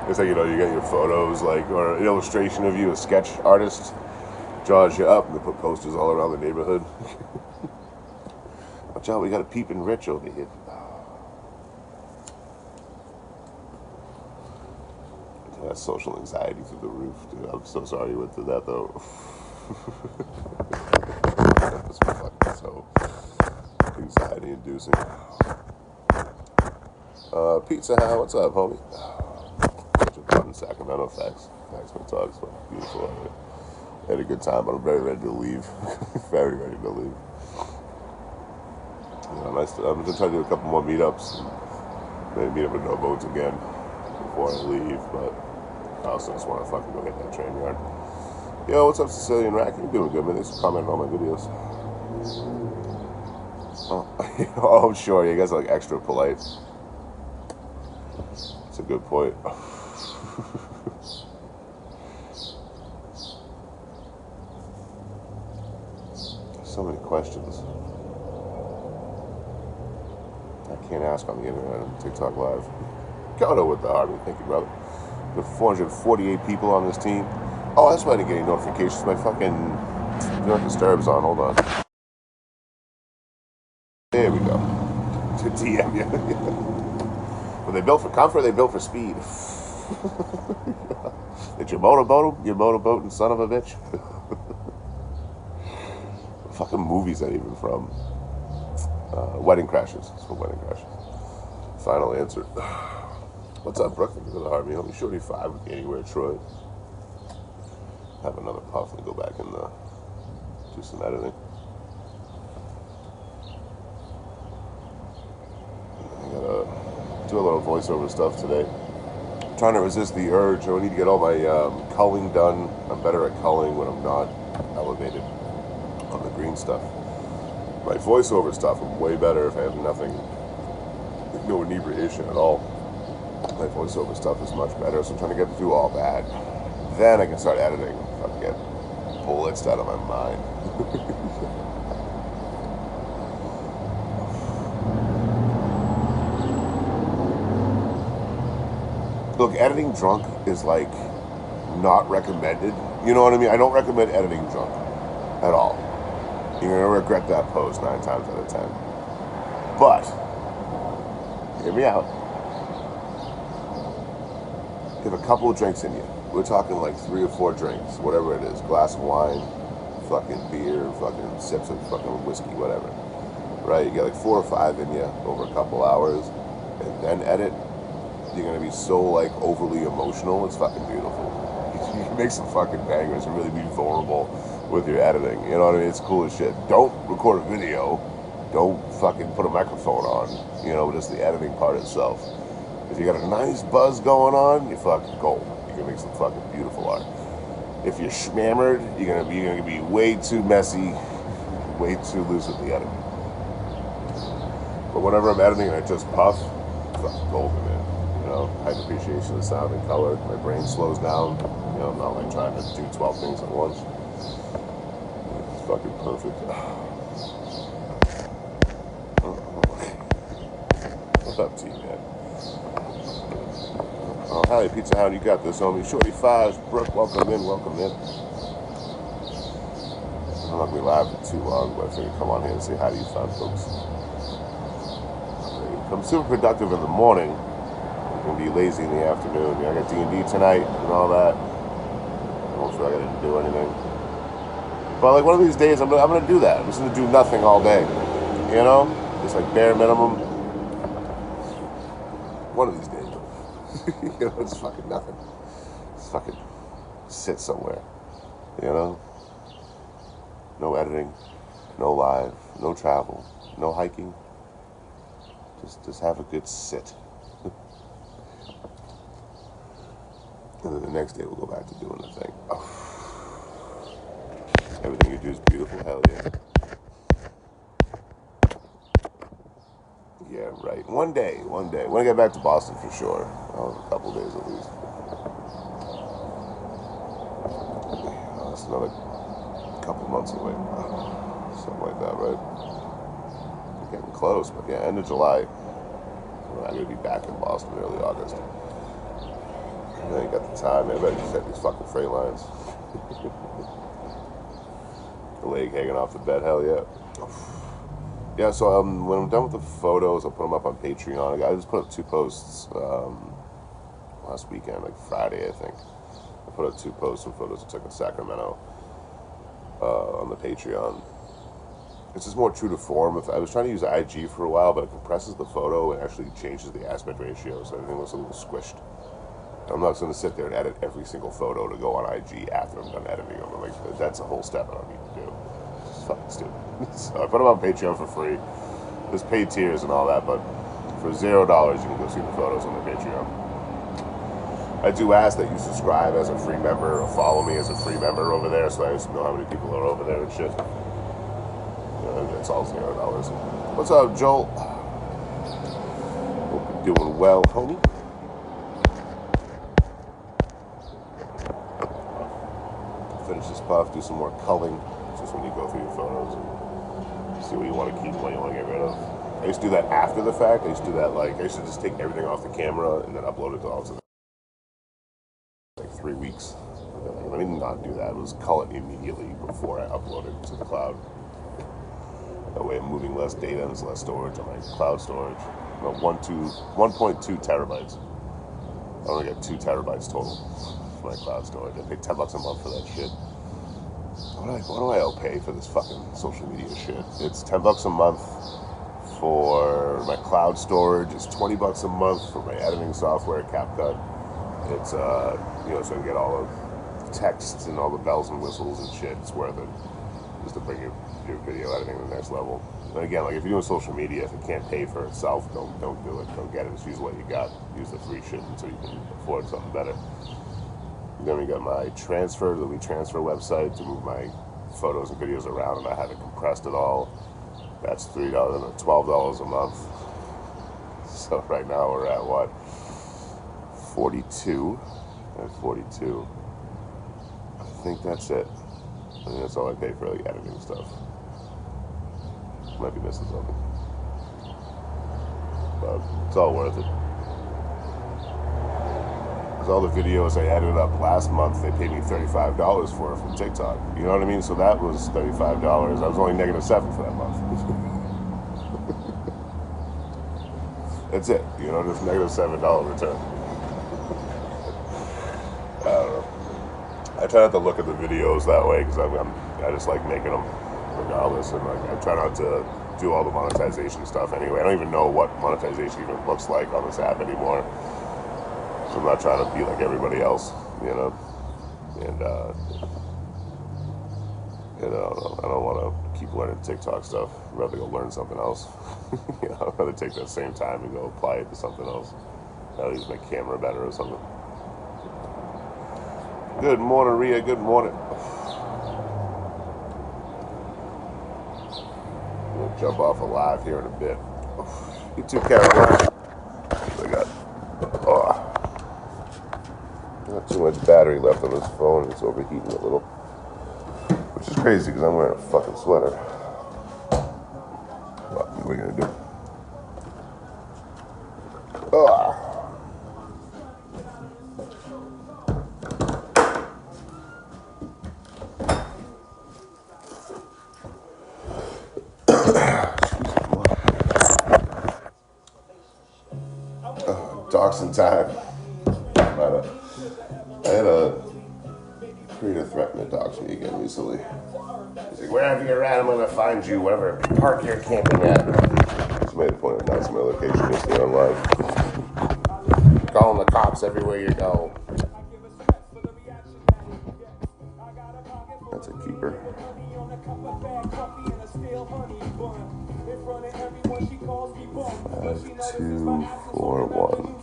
It's like, you know, you get your photos, like, or an illustration of you, a sketch artist draws you up, and they put posters all around the neighborhood. Watch out, we got a peeping Rich over here. That's social anxiety through the roof, dude. I'm so sorry you went through that, though. That was fucking so anxiety-inducing. Pizza Hut, what's up, homie? Such a fun in Sacramento, thanks. Thanks, my talk. It's fucking beautiful out here. I had a good time, but I'm very ready to leave. Very ready to leave. You know, I'm gonna try to do a couple more meetups. Maybe meet up with No Boats again before I leave, but I also just want to fucking go hit that train yard. Yo, what's up, Sicilian Rack? You doing good, man? Thanks for commenting on my videos. Oh, I'm sure. You guys are like extra polite. That's a good point. So many questions. I can't ask on the internet on TikTok Live. Kodo with the Harvey. Thank you, brother. There are 448 people on this team. Oh, that's why I didn't get any notifications. My fucking Do Not Disturb's on. Hold on. There we go. To DM you. Were they built for comfort? They built for speed. Did you motorboat them? You motorboating son of a bitch? What fucking movie's that even from? Wedding Crashers. It's from Wedding Crashers. Final answer. What's up, Brooklyn? Go to the Harvey. Let me show you 5 with Anywhere, Troy. Have another puff and go back and do some editing. I gotta do a little voiceover stuff today. I'm trying to resist the urge. I need to get all my culling done. I'm better at culling when I'm not elevated on the green stuff. My voiceover stuff, I'm way better if I have nothing, no inebriation at all. My voiceover stuff is much better, so I'm trying to get through all that. Then I can start editing. If I can get bullets out of my mind. Look, editing drunk is like not recommended. You know what I mean? I don't recommend editing drunk at all. You're gonna regret that post 9 times out of 10. But hear me out. You have a couple of drinks in you. We're talking like 3 or 4 drinks, whatever it is. Glass of wine, fucking beer, fucking sips of fucking whiskey, whatever. Right? You get like 4 or 5 in you over a couple hours, and then edit. You're gonna be so like overly emotional. It's fucking beautiful. make some fucking bangers and really be vulnerable with your editing. You know what I mean? It's cool as shit. Don't record a video. Don't fucking put a microphone on. You know, just the editing part itself. If you got a nice buzz going on, you're fucking gold. You can make some fucking beautiful art. If you're schmammered, you're gonna be way too messy, way too loose with the editing. But whenever I'm editing and I just puff, it's fucking golden, man. You know, high appreciation of sound and color. My brain slows down. You know, I'm not like trying to do 12 things at once. It's fucking perfect. What's up, T, man? Oh, hi, Pizza Hound, you got this, homie. Shorty Fives, Brooke, welcome in, welcome in. I'm not gonna be live for too long, but I figured come on here and say hi to you fine folks. I'm super productive in the morning. I'm gonna be lazy in the afternoon. I got D&D tonight and all that. I don't feel like I didn't do anything. But like one of these days, I'm gonna do that. I'm just gonna do nothing all day. You know, just like bare minimum. One of these days, you know, it's fucking nothing. Just fucking sit somewhere. You know, no editing, no live, no travel, no hiking. Just have a good sit. And then the next day we'll go back to doing the thing. Oh. Everything you do is beautiful, hell yeah. Yeah, right. One day. When I get back to Boston for sure. A couple days at least. That's another couple months away. Something like that, right? Getting close, but yeah, end of July. I'm gonna be back in Boston early August. And then you got the time, man. I better just hit these fucking freight lines. The leg hanging off the bed, hell yeah. Yeah, so when I'm done with the photos, I'll put them up on Patreon. I just put up 2 posts last weekend, like Friday, I think. I put up 2 posts and photos I took in Sacramento on the Patreon. It's just more true to form. I was trying to use IG for a while, but it compresses the photo and actually changes the aspect ratio, so everything looks a little squished. I'm not going to sit there and edit every single photo to go on IG after I'm done editing them. Like, that's a whole step I don't need to do. It's fucking stupid. So I put them on Patreon for free. There's paid tiers and all that, but for $0, you can go see the photos on the Patreon. I do ask that you subscribe as a free member or follow me as a free member over there, so I just know how many people are over there and shit. It's all $0. What's up, Joel? Hope you're doing well, homie. Finish this puff, do some more culling. It's just when you go through your photos and see what you want to keep and what you want to get rid of. I used to do that after the fact. I used to do that I used to just take everything off the camera and then upload it to all like 3 weeks. Let me not do that. It was cull it immediately before I upload it to the cloud. That way I'm moving less data and there's less storage on my cloud storage. 1.2 terabytes. I only got 2 terabytes total for my cloud storage. I pay $10 a month for that shit. What do I pay for this fucking social media shit? It's $10 a month for my cloud storage. It's $20 a month for my editing software, CapCut. It's so I can get all of the texts and all the bells and whistles and shit. It's worth it just to bring your video editing to the next level. And again, like if you're doing social media, if it can't pay for itself, don't do it. Don't get it. Just use what you got. Use the free shit until you can afford something better. Then we got my the WeTransfer website to move my photos and videos around, and I had it compressed it all. That's $3 and $12 a month. So right now we're at what? 42. At 42. I think that's it. I think that's all I pay for like editing stuff. Might be missing something, but it's all worth it. Because all the videos I edited up last month, they paid me $35 for it from TikTok. You know what I mean? So that was $35. I was only -7 for that month. That's it. You know, just -$7 return. I don't know. I try not to look at the videos that way because I just like making them regardless, and like I try not to do all the monetization stuff anyway. I don't even know what monetization even looks like on this app anymore. So I'm not trying to be like everybody else, you know. And I don't want to keep learning TikTok stuff. I'd rather go learn something else. I'd rather take that same time and go apply it to something else. At least make camera better or something. Good morning, Rhea. Good morning. We'll jump off a live here in a bit. You too, Caroline. I got not too much battery left on this phone. It's overheating a little, which is crazy because I'm wearing a fucking sweater. What are we gonna do? Dachshund time. I had a creator threaten to dox me again recently. He's like, wherever you're at, I'm gonna find you, whatever park you're camping at. Just made a point of announcing my location yesterday on live. Calling the cops everywhere you go. That's a keeper. 5241.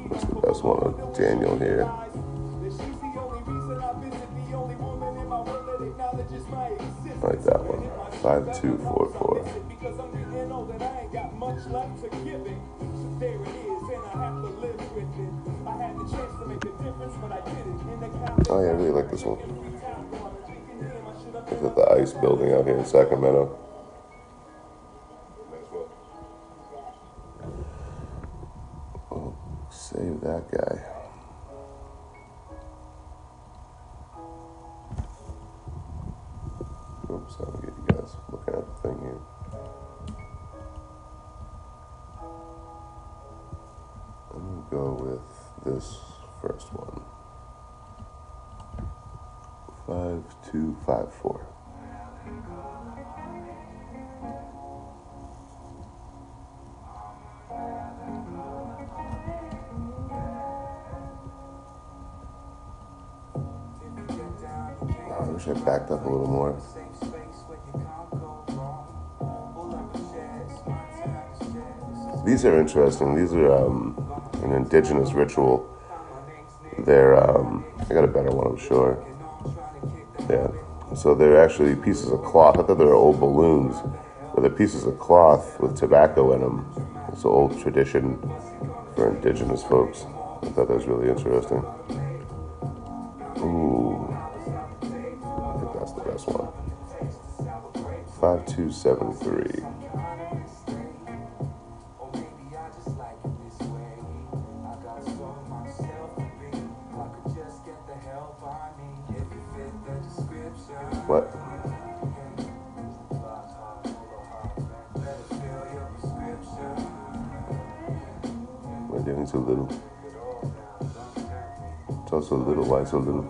That's the best one of Daniel here. I like that one. 5244. Oh yeah, I really like this one. It's at the ICE building out here in Sacramento. Oh, save that guy. Oops, I don't get you guys looking at the thing here. I'm gonna go with this first one. 5254. I wish I backed up a little more. These are interesting. These are an indigenous ritual. They're I got a better one, I'm sure. Yeah. So they're actually pieces of cloth. I thought they were old balloons, but they're pieces of cloth with tobacco in them. It's an old tradition for indigenous folks. I thought that was really interesting. Ooh. I think that's the best one. 5273. What? Why are you doing so little? It's also little. Why so little?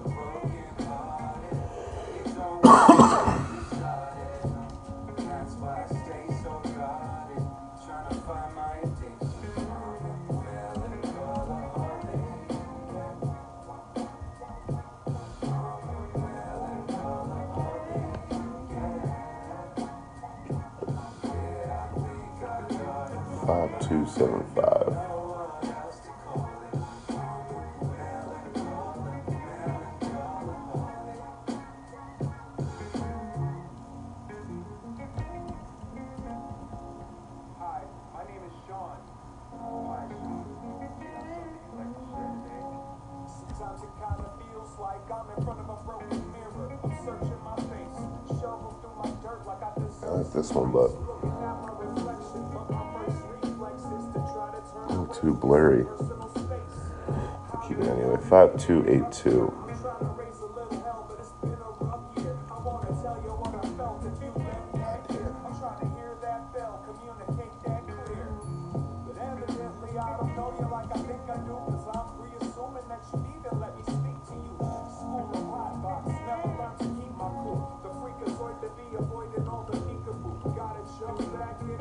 Five, 275. Hi, my name is Sean. Hi, Sean. You have something you'd like to share today? Sometimes it kind of feels like I'm in front of a broken mirror. I'm searching my face, shovel through my dirt like I deserve. I like this one, but too blurry. I'll keep it anyway. 5282. The freakazoid to be avoiding all the peekaboo. Gotta show that, get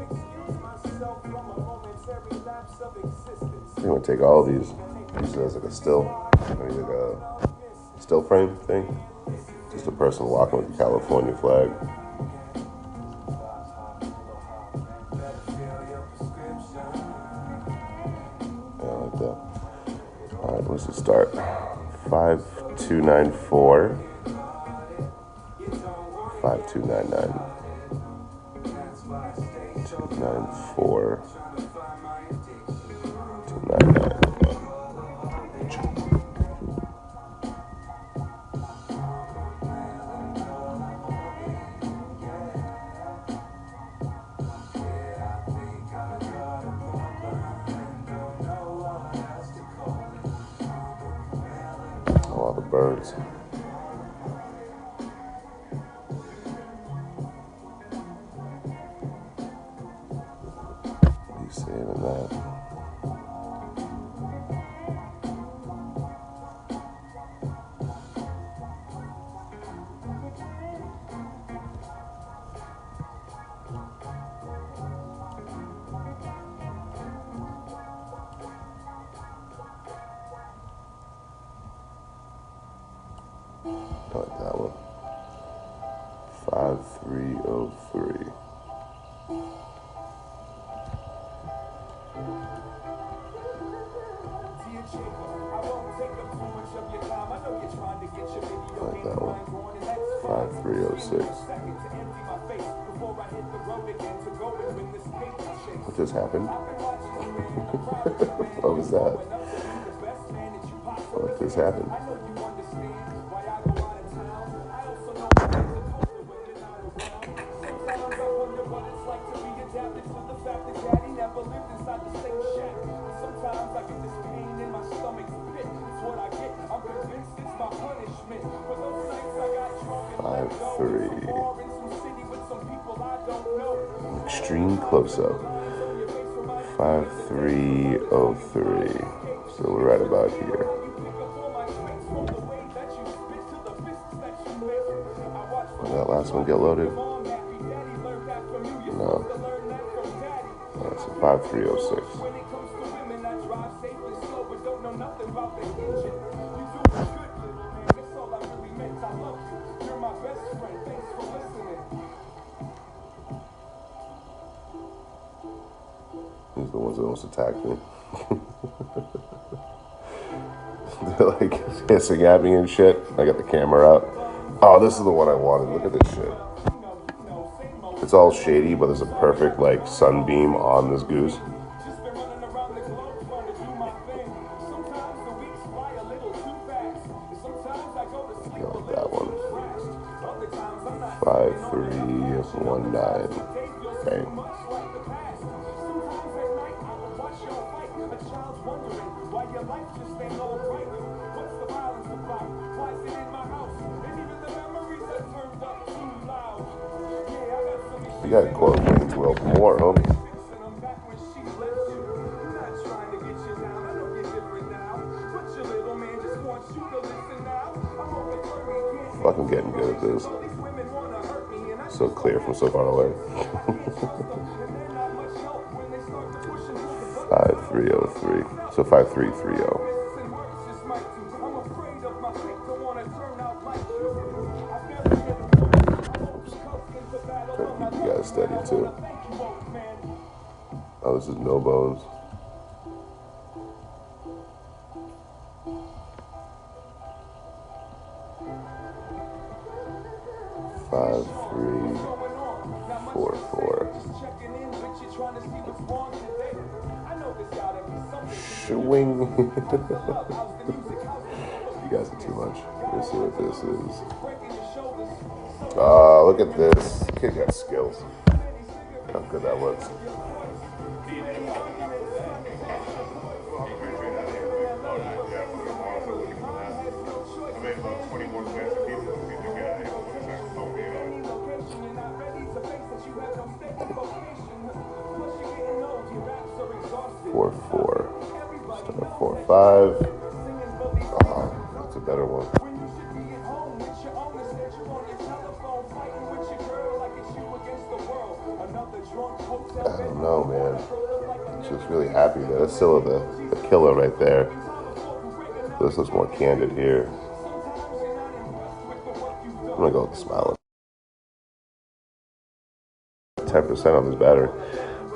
I'm gonna take all these, use it as like a still, maybe like a still frame thing. Just a person walking with the California flag. Yeah, I like that. Alright, what's the start? 5294 5299 294 299. Oh, all the birds. You saving that? I like that one. 5303. I like that one. 5306. What just happened? What was that? What just happened? Sometimes I get this pain in my stomach pit. It's what I get. I'm convinced it's my punishment. For those nights I got drunk and let go. 53. In some city with some people I don't know. Extreme close-up. 5303. So we're right about here. Did that last one get loaded? No. Alright, so 5306. These are the ones that almost attacked me. They're like hissing at me and shit. I got the camera out. Oh, this is the one I wanted. Look at this shit. It's all shady, but there's a perfect like sunbeam on this goose. I like that one. 5319. Okay. You gotta quote Wayne's World more, homie. Fucking getting good at this. So clear from so far away. 5303. So 5330. Keep you guys steady too. Oh, this is No Bones. Five, 3, 4, 4. Swing. You guys are too much. Let's see what this is. Look at this. Kid got skills. How good that was. Four, 4. Start 4, 5. Oh, that's a better one. I don't know, man. Just really happy there. That's still the killer right there. This looks more candid here. I'm gonna go with the smile. 10% on this battery.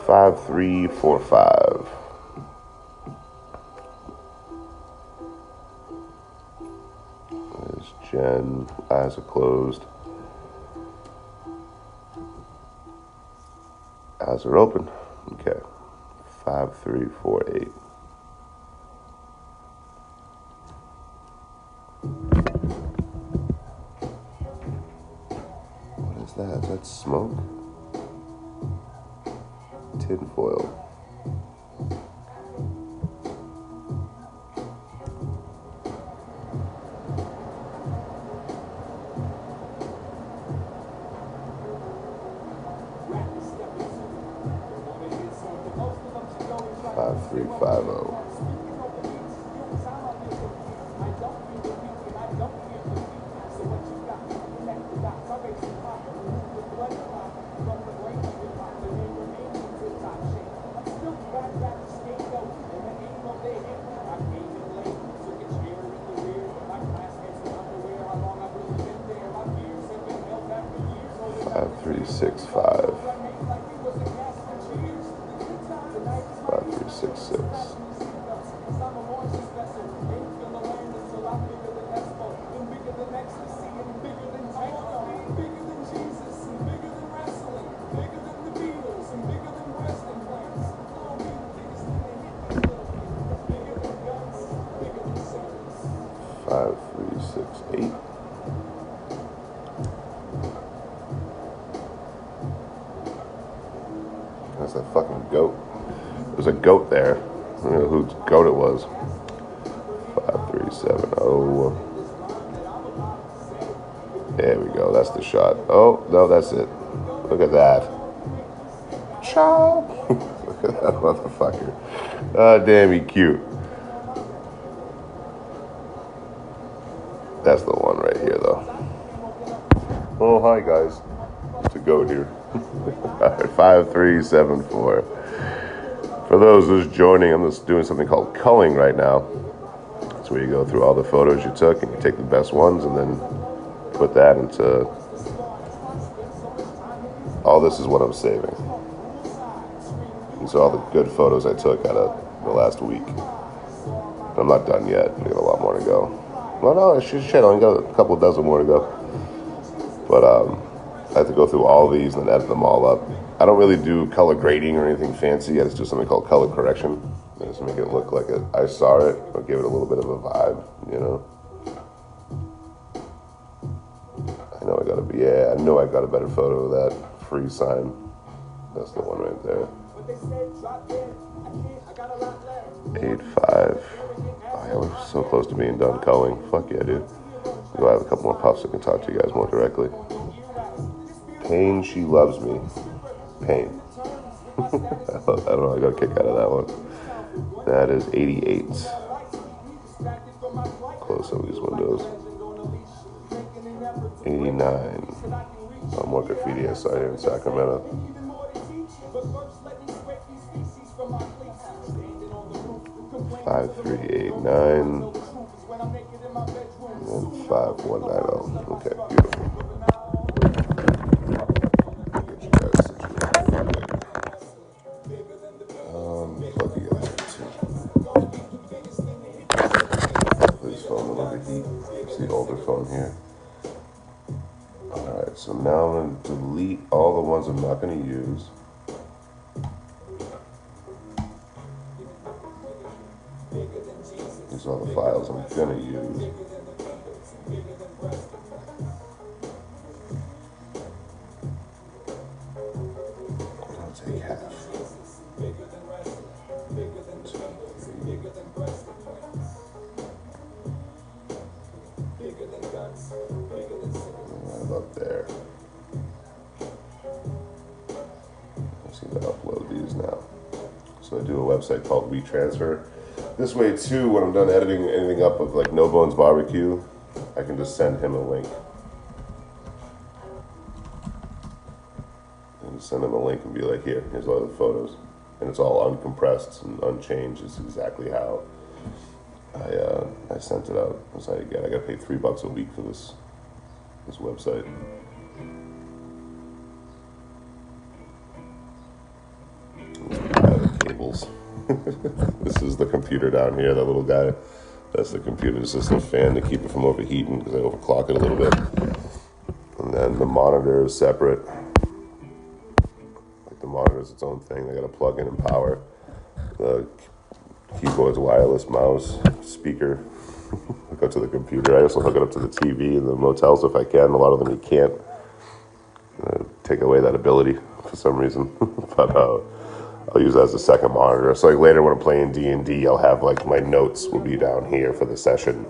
5345. There's Jen. Eyes are closed. Eyes are open. Okay. 5348. What is that? Is that smoke? Tinfoil. Five, 350. Five, 365. 5366. Five, 368. That's that fucking goat. There's a goat there. I don't know whose goat it was. 5370. There we go. That's the shot. Oh, no, that's it. Look at that. Ciao. Look at that motherfucker. Oh, damn, he cute. That's the one right here, though. Oh, hi, guys. It's a goat here. 5374. For those who's joining, I'm just doing something called culling right now. It's where you go through all the photos you took and you take the best ones and then put that into... All this is what I'm saving. These are all the good photos I took out of the last week. I'm not done yet. I got a lot more to go. Well, no, shit, I only got a couple dozen more to go. But I have to go through all these and then edit them all up. I don't really do color grading or anything fancy. I just do something called color correction. I just make it look like I saw it or give it a little bit of a vibe, you know? I know I got a better photo of that free sign. That's the one right there. 85. Oh, yeah, we're so close to being done culling. Fuck yeah, dude. Go have a couple more puffs so I can talk to you guys more directly. Pain, she loves me. Pain. I don't know, I got a kick out of that one. That is 88. Close some of these windows. 89. Oh, more graffiti I saw here in Sacramento. 5389. And 5190. Okay, beautiful. Plug you guys in too. Please phone a little bit heat. It's the older phone here. Alright, so now I'm going to delete all the ones I'm not going to use. These are all the files I'm going to use. I'll take half. 2, 3. Right about there. I just need to upload these now. So I do a website called WeTransfer. This way too, when I'm done editing anything up of like No Bones Barbecue, I can just send him a link. And Just send them a link and be like, here's all the photos. And it's all uncompressed and unchanged. It's exactly how I sent it out. That's how you get. I got to pay $3 a week for this website. The cables. This is the computer down here. That little guy. That's the computer. It's just a fan to keep it from overheating because I overclock it a little bit. And then the monitor is separate. Like the monitor is its own thing. They got to plug in and power. The keyboard's wireless, mouse, speaker. Hook up to the computer. I also hook it up to the TV in the motels if I can. A lot of them you can't. Take away that ability for some reason. But I'll use that as a second monitor. So like later when I'm playing D&D, I'll have like my notes will be down here for the session,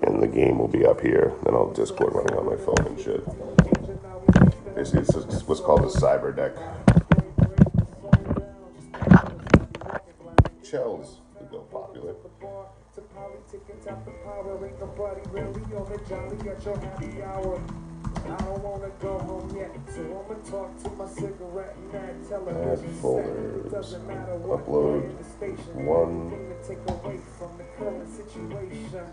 and the game will be up here. Then I'll have Discord running on my phone and shit. Basically, it's what's called a cyber deck. Shells would go popular. I don't wanna go home yet, so I'ma talk to my cigarette and that television. Add folders. Upload one. Take away from the current situation.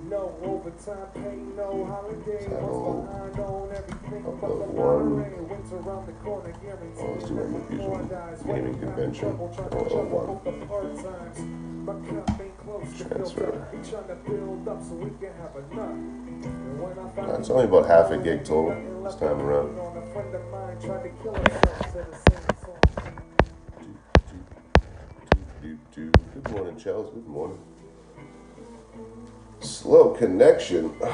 No overtime pay, no holiday. Title. Behind on everything. Upload one. Winter around the corner, guaranteed. Let's do Rhythm Fusion Gaming Convention. My cup ain't close to Transfer. fill up. We trying to build up so we can have enough. And when I find It's only about half a gig total this time around. on a friend of mine tried to kill herself, said the same song. Good morning, Charles. Good morning. Slow connection. I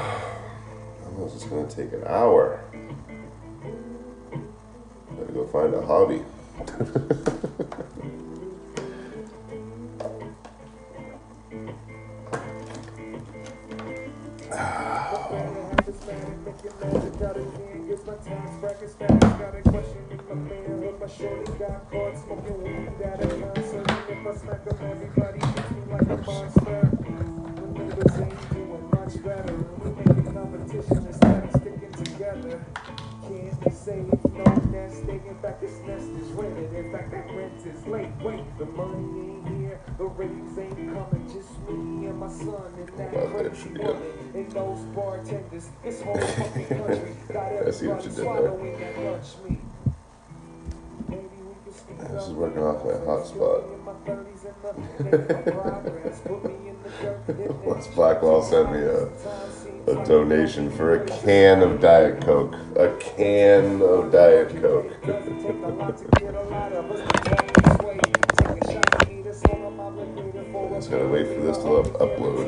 know this is going to take an hour. Gotta go find a hobby. The money ain't here, the raise ain't coming, just me and my son and that crazy woman and those bartenders. This whole fucking country got everybody swallowing that lunch meat. This is working off my hotspot. Once Blackwell sent me a donation for a can of Diet Coke. A can of Diet Coke. Just gotta wait for this to upload.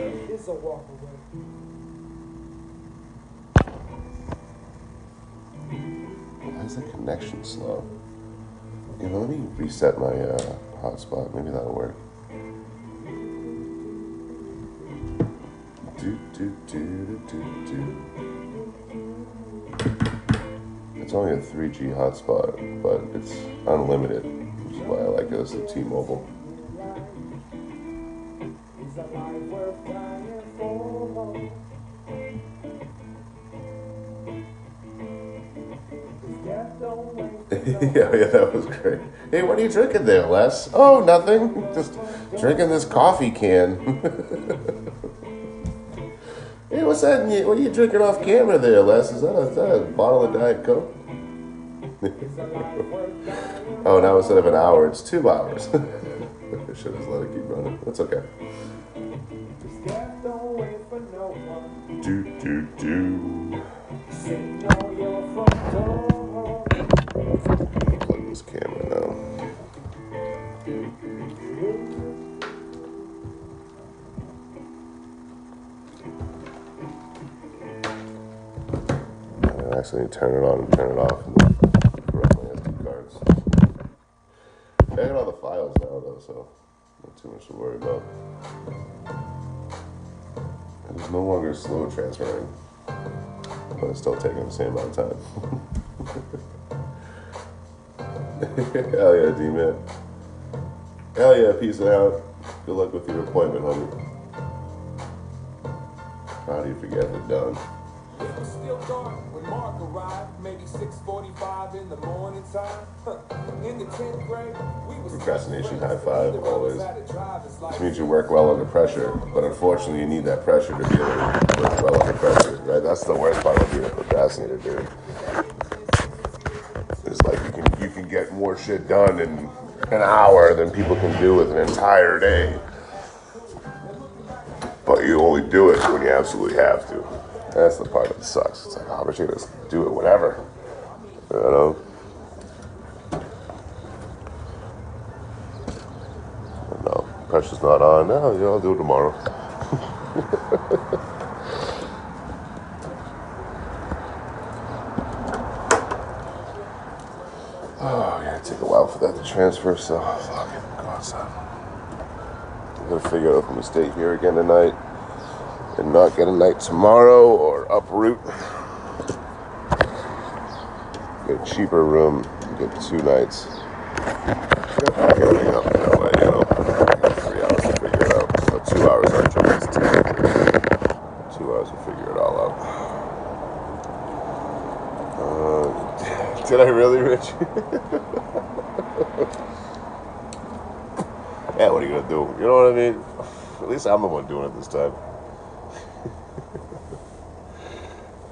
Why is the connection slow? You know, let me reset my hotspot. Maybe that'll work. It's only a 3G hotspot, but it's unlimited, which is why I like it as the T-Mobile. Yeah, that was great. Hey, what are you drinking there, Les? Oh, nothing. Just drinking this coffee can. Hey, what's that? What are you drinking off camera there, Les? Is that a bottle of Diet Coke? Oh, now instead of an hour, it's 2 hours. I should just let it keep running. That's okay. Plug this camera now. I actually need to turn it on and turn it off and correct my SD cards. I got all the files now though, so not too much to worry about. And it's no longer slow transferring, but it's still taking the same amount of time. Hell yeah, D-Man. Hell yeah, peace out. Good luck with your appointment, homie. Proud of you for getting it done. It was still dark when Mark arrived, maybe 6:45 in the morning time. In the 10th grade, we was Procrastination high five, always. Which means you work well under pressure, but unfortunately you need that pressure to be able to work well under pressure, right? That's the worst part of being a procrastinator, dude. It's like you can get more shit done in an hour than people can do with an entire day. But you only do it when you absolutely have to. That's the part that sucks. It's like, oh, I'm just gonna do it whenever. You know? No, pressure's not on. No, yeah, I'll do it tomorrow. Oh, yeah, it'd take a while for that to transfer, so fuck it. Go outside. I'm gonna figure out if I'm gonna stay here again tonight and not get a night tomorrow or uproot. Get a cheaper room, get 2 nights. Getting up that way, you know. 3 hours to figure it out. So 2 hours actually. 2 hours to figure it all out. Did I really, Rich? Yeah, what are you gonna do? You know what I mean? At least I'm the one doing it this time.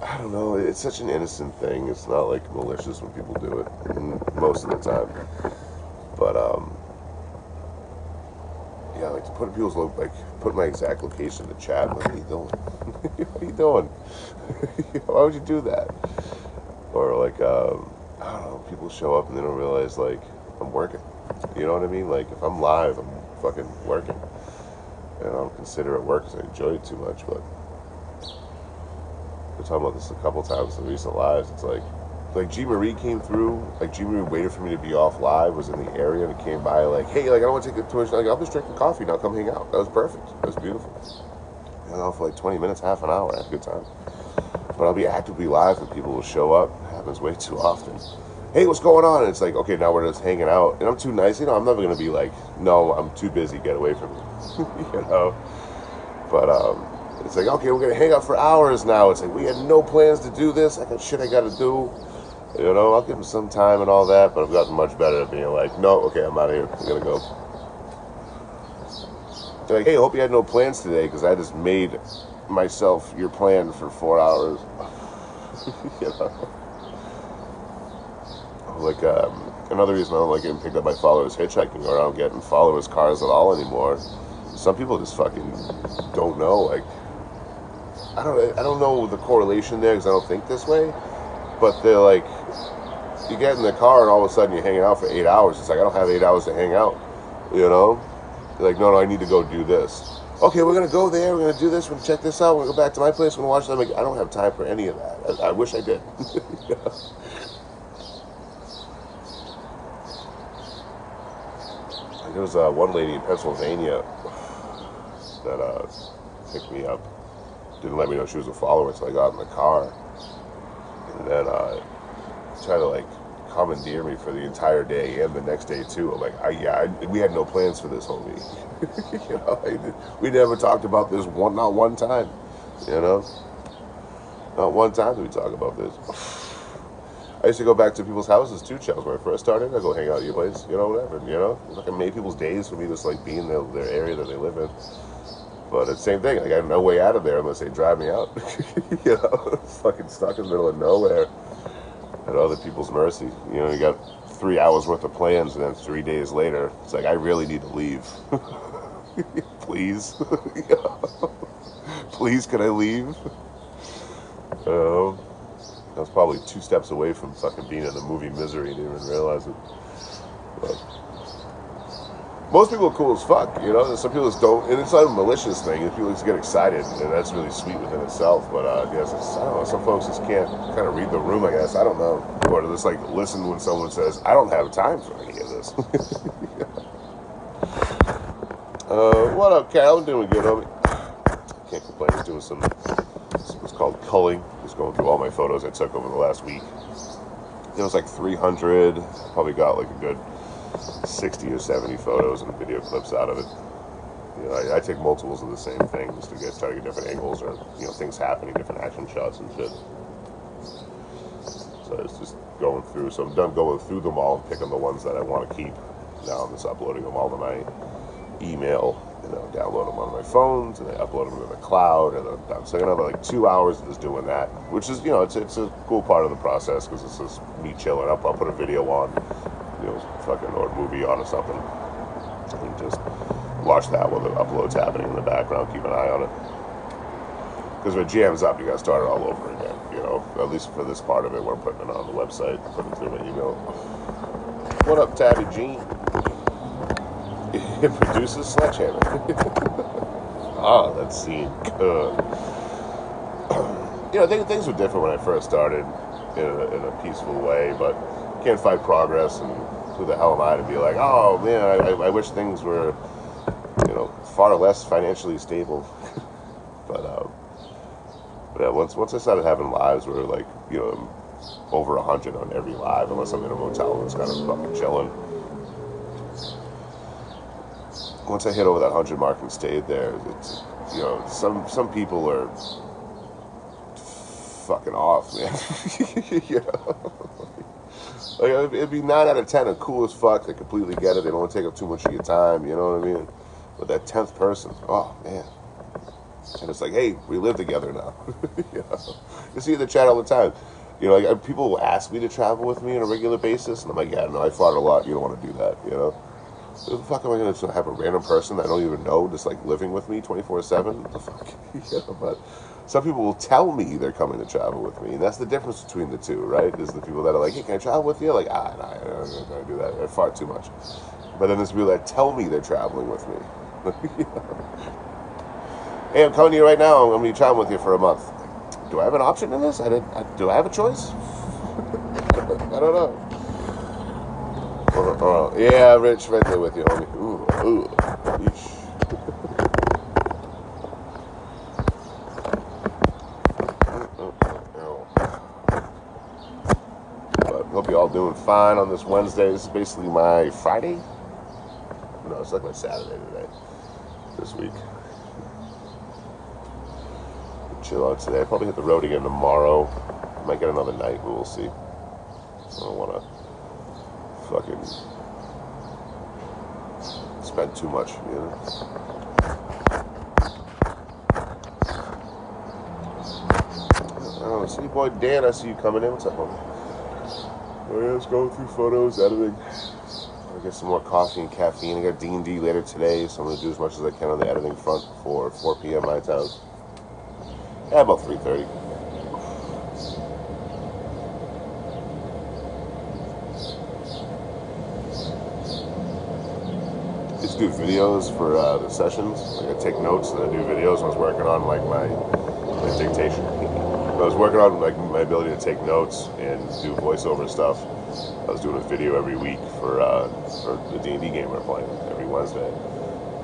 I don't know. It's such an innocent thing. It's not like malicious when people do it, most of the time. But yeah, like to put people's put my exact location in the chat. Like, what are you doing? What are you doing? Why would you do that? Or like I don't know. People show up and they don't realize like I'm working. You know what I mean? Like if I'm live, I'm fucking working. And I don't consider it work because I enjoy it too much, but we're talking about this a couple times in recent lives. It's like G Marie came through, like G Marie waited for me to be off live, was in the area and came by like, hey, like I don't want to take a tour, like I'll just drink the coffee now, come hang out. That was perfect. That was beautiful. Hung out for like 20 minutes, half an hour, I had a good time. But I'll be actively live and people will show up. It happens way too often. Hey, what's going on? And it's like, okay, now we're just hanging out. And I'm too nice. You know, I'm never going to be like, no, I'm too busy. Get away from me. You know? But it's like, okay, we're going to hang out for hours now. It's like, we had no plans to do this. I got shit I got to do. You know, I'll give them some time and all that. But I've gotten much better at being like, no, okay, I'm out of here. I'm going to go. They're like, hey, I hope you had no plans today because I just made myself your plan for 4 hours. You know? Like, another reason I don't like getting picked up by followers hitchhiking, or I don't get in followers' cars at all anymore. Some people just fucking don't know. Like, I don't know the correlation there because I don't think this way. But they're like, you get in the car and all of a sudden you're hanging out for 8 hours. It's like, I don't have 8 hours to hang out. You know? They're like, no, I need to go do this. Okay, we're gonna go there. We're gonna do this. We're gonna check this out. We're gonna go back to my place. We're gonna watch them. Like, I don't have time for any of that. I wish I did. You know? There was one lady in Pennsylvania that picked me up. Didn't let me know she was a follower until I got in the car. And then tried to like commandeer me for the entire day and the next day too. I'm like, we had no plans for this, homie. You know, we never talked about this not one time. You know, not one time did we talk about this. I used to go back to people's houses too, Chels. When I first started, I go hang out at your place, you know, whatever, you know. Like I made people's days for me just like being in their area that they live in. But it's the same thing. Like I have no way out of there unless they drive me out. You know, fucking stuck in the middle of nowhere at other people's mercy. You know, you got 3 hours worth of plans, and then 3 days later, it's like I really need to leave. Please, please, can I leave? I was probably 2 steps away from fucking being in the movie Misery and didn't even realize it. But most people are cool as fuck, you know. Some people just don't, and it's not a malicious thing. People just get excited, and that's really sweet within itself. But I guess I don't know. Some folks just can't kind of read the room. I guess I don't know, or just like listen when someone says, "I don't have time for any of this." What up, Cal? I'm doing good, homie. Can't complain. Just doing some. It's called culling. Just going through all my photos I took over the last week. There was like 300. Probably got like a good 60 or 70 photos and video clips out of it. You know, I take multiples of the same thing just to try to get different angles or, you know, things happening, different action shots and shit. So it's just going through. So I'm done going through them all and picking the ones that I want to keep. Now I'm just uploading them all to my email, you know, download them on my phones, and I upload them to the cloud, and I'm done. So I got another like 2 hours of just doing that, which is, you know, it's a cool part of the process because it's just me chilling up. I'll put a video on, you know, fucking, or a movie on or something, and just watch that while the upload's happening in the background. Keep an eye on it, because if it jams up, you got to start it all over again. You know, at least for this part of it, we're putting it on the website, putting it through my email. What up, Tabby Jean? It produces Sledgehammer. Ah, that scene. You know, things were different when I first started in a peaceful way, but you can't fight progress, and who the hell am I to be like, oh man, I wish things were, you know, far less financially stable. But yeah, once I started having lives where, like, you know, over 100 on every live, unless I'm in a motel and it's kind of fucking chilling. Once I hit over that 100 mark and stayed there, it's, you know, some people are fucking off, man. You know? Like, it'd be 9 out of 10 are cool as fuck. They completely get it. They don't want to take up too much of your time. You know what I mean? But that 10th person, oh man. And it's like, hey, we live together now. You know? You see in the chat all the time. You know, like, people will ask me to travel with me on a regular basis, and I'm like, yeah, no, I fought a lot. You don't want to do that, you know? What the fuck am I going to have a random person I don't even know just, like, living with me 24/7? What the fuck? You know, but some people will tell me they're coming to travel with me, and that's the difference between the two, right? There's the people that are like, hey, can I travel with you? Like, nah, I'm not going to do that. I fart too much. But then there's people that tell me they're traveling with me. You know? Hey, I'm coming to you right now. I'm going to be traveling with you for a month. Do I have an option in this? Do I have a choice? I don't know. Yeah, Rich, right there with you, homie. Ooh. Yeesh. But hope you all doing fine on this Wednesday. This is basically my Friday. No, it's like my Saturday today. This week. Chill out today. I'll probably hit the road again tomorrow. Might get another night, but we'll see. I don't want to fucking spend too much, you know? Oh, city boy Dan, I see you coming in. What's up, homie? Oh yeah, let's go through photos, editing. I get some more coffee and caffeine. I got D&D later today, so I'm going to do as much as I can on the editing front for 4 p.m. my time. Yeah, about 3:30. Just do videos for the sessions. Like, I take notes and I do videos. I was working on like my dictation. I was working on like my ability to take notes and do voiceover stuff. I was doing a video every week for the D&D game we're playing every Wednesday.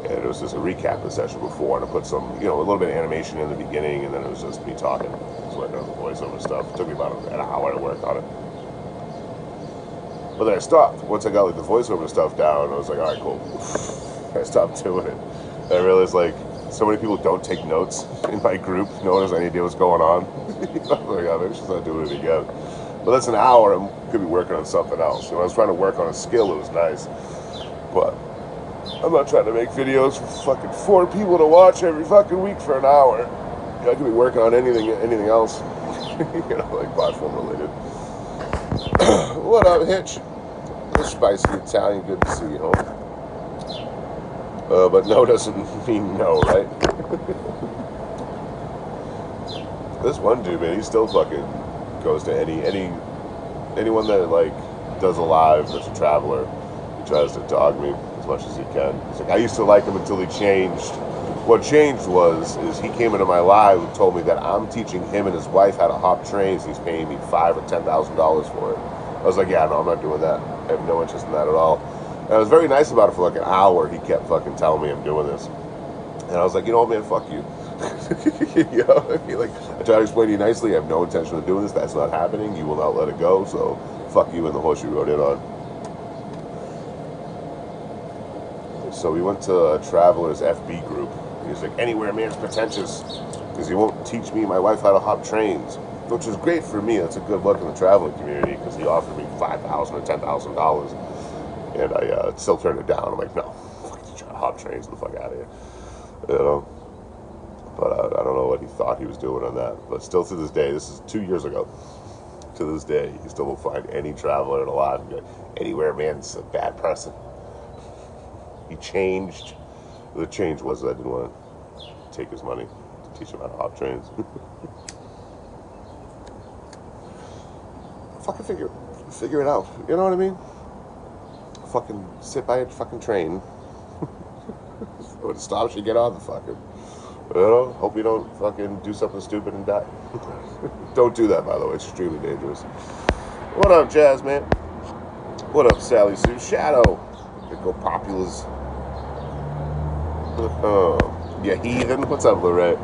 And it was just a recap of the session before, and I put some, you know, a little bit of animation in the beginning, and then it was just me talking. I was working on the voiceover stuff. It took me about an hour to work on it. But then I stopped. Once I got like the voiceover stuff down, I was like, all right, cool. I stopped doing it. And I realized like so many people don't take notes in my group. No one has any idea what's going on. I was like, oh, maybe she's not doing it again. But that's an hour. I could be working on something else. When I was trying to work on a skill, it was nice. But I'm not trying to make videos for fucking 4 people to watch every fucking week for an hour. I could be working on anything else. You know, like platform related. What up, Hitch? The spicy Italian, good to see you, home. But no doesn't mean no, right? This one dude, man, he still fucking goes to anyone that like does a live that's a traveler. He tries to dog me as much as he can. He's like, I used to like him until he changed. What changed is he came into my live and told me that I'm teaching him and his wife how to hop trains. He's paying me $5,000 or $10,000 for it. I was like, yeah, no, I'm not doing that. I have no interest in that at all. And I was very nice about it for like an hour. He kept fucking telling me I'm doing this. And I was like, you know what, man, fuck you. You know, I mean, like, I try to explain to you nicely, I have no intention of doing this. That's not happening. You will not let it go. So fuck you and the horse you rode in on. Let's So we went to a Travelers FB group. He's like, anywhere man's pretentious, because he won't teach me and my wife how to hop trains, which is great for me. That's a good look in the traveling community, because he offered me $5,000 or $10,000, and I still turned it down. I'm like, no, fucking teach you how to hop trains, get the fuck out of here, you know. But I don't know what he thought he was doing on that. But still, to this day, this is 2 years ago. To this day, you still will find any traveler in a lot and go, anywhere man's a bad person. He changed. The change was that I didn't want to take his money to teach him how to hop trains. Fucking figure it out. You know what I mean? Fucking sit by a fucking train. When it stops, you get on the fucking. You know, hope you don't fucking do something stupid and die. Don't do that, by the way. It's extremely dangerous. What up, Jazz, man? What up, Sally Sue? Shadow. Go Populars. You heathen. What's up, Lorette?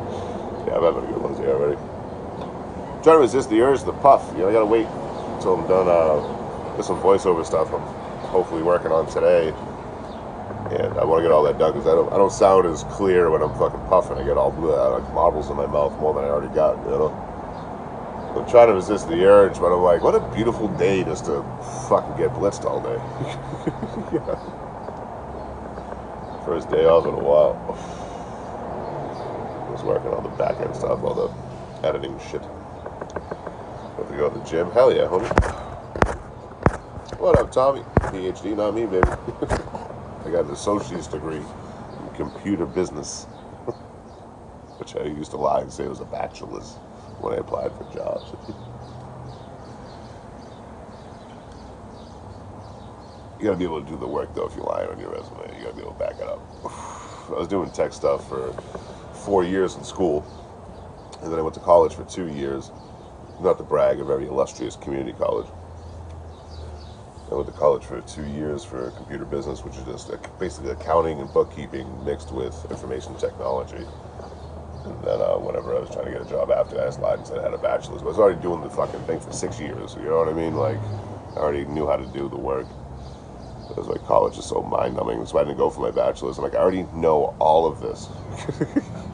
Yeah, I'm having a good one here already. I'm trying to resist the urge to puff. You know, I gotta wait until I'm done with some voiceover stuff I'm hopefully working on today. And I want to get all that done, because I don't sound as clear when I'm fucking puffing. I get all like marbles in my mouth more than I already got, you know. I'm trying to resist the urge, but I'm like, what a beautiful day just to fucking get blitzed all day. Yeah. First day off in a while. I was working on the back end stuff, all the editing shit. Have to go to the gym? Hell yeah, homie. What up, Tommy? PhD, not me, baby. I got an associate's degree in computer business, which I used to lie and say was a bachelor's when I applied for jobs. You gotta be able to do the work, though, if you lie on your resume. You gotta be able to back it up. I was doing tech stuff for 4 years in school, and then I went to college for 2 years. Not to brag, a very illustrious community college. I went to college for 2 years for computer business, which is just basically accounting and bookkeeping mixed with information technology. And then whenever I was trying to get a job after that, I just lied and said I had a bachelor's. But I was already doing the fucking thing for 6 years. You know what I mean? Like, I already knew how to do the work. It was like, college is so mind-numbing. That's why I didn't go for my bachelor's. I'm like, I already know all of this.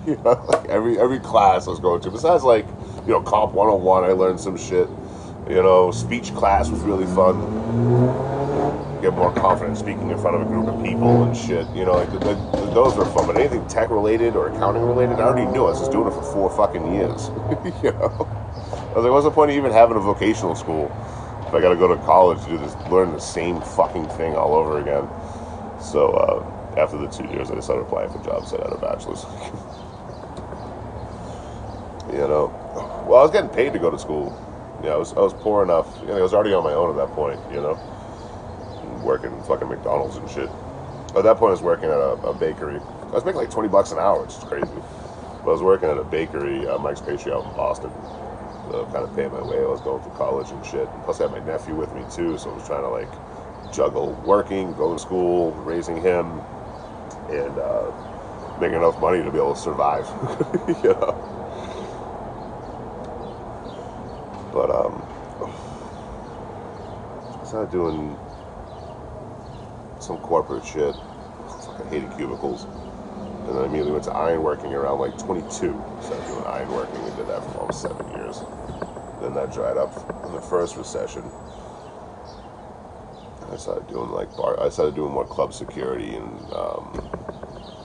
You know, like every class I was going to. Besides, like, you know, Comp 101, I learned some shit. You know, speech class was really fun. Get more confident speaking in front of a group of people and shit. You know, like those were fun. But anything tech related or accounting related, I already knew. I was just doing it for 4 fucking years. You know, I was like, what's the point of even having a vocational school if I got to go to college to do this, learn the same fucking thing all over again? So after the 2 years, I decided to apply for jobs that had a bachelor's. You know, well, I was getting paid to go to school. Yeah, I was poor enough. You know, I was already on my own at that point, you know, working fucking McDonald's and shit. At that point, I was working at a bakery. I was making like $20 an hour, which is crazy. But I was working at a bakery, Mike's Pastry out in Boston. So kind of paying my way. I was going through college and shit. And plus, I had my nephew with me too, so I was trying to like juggle working, going to school, raising him, and making enough money to be able to survive. You know. But I started doing some corporate shit. I hated cubicles. And then I immediately went to ironworking around like 22. Started doing ironworking and did that for almost 7 years. Then that dried up in the first recession. And I started doing I started doing more club security and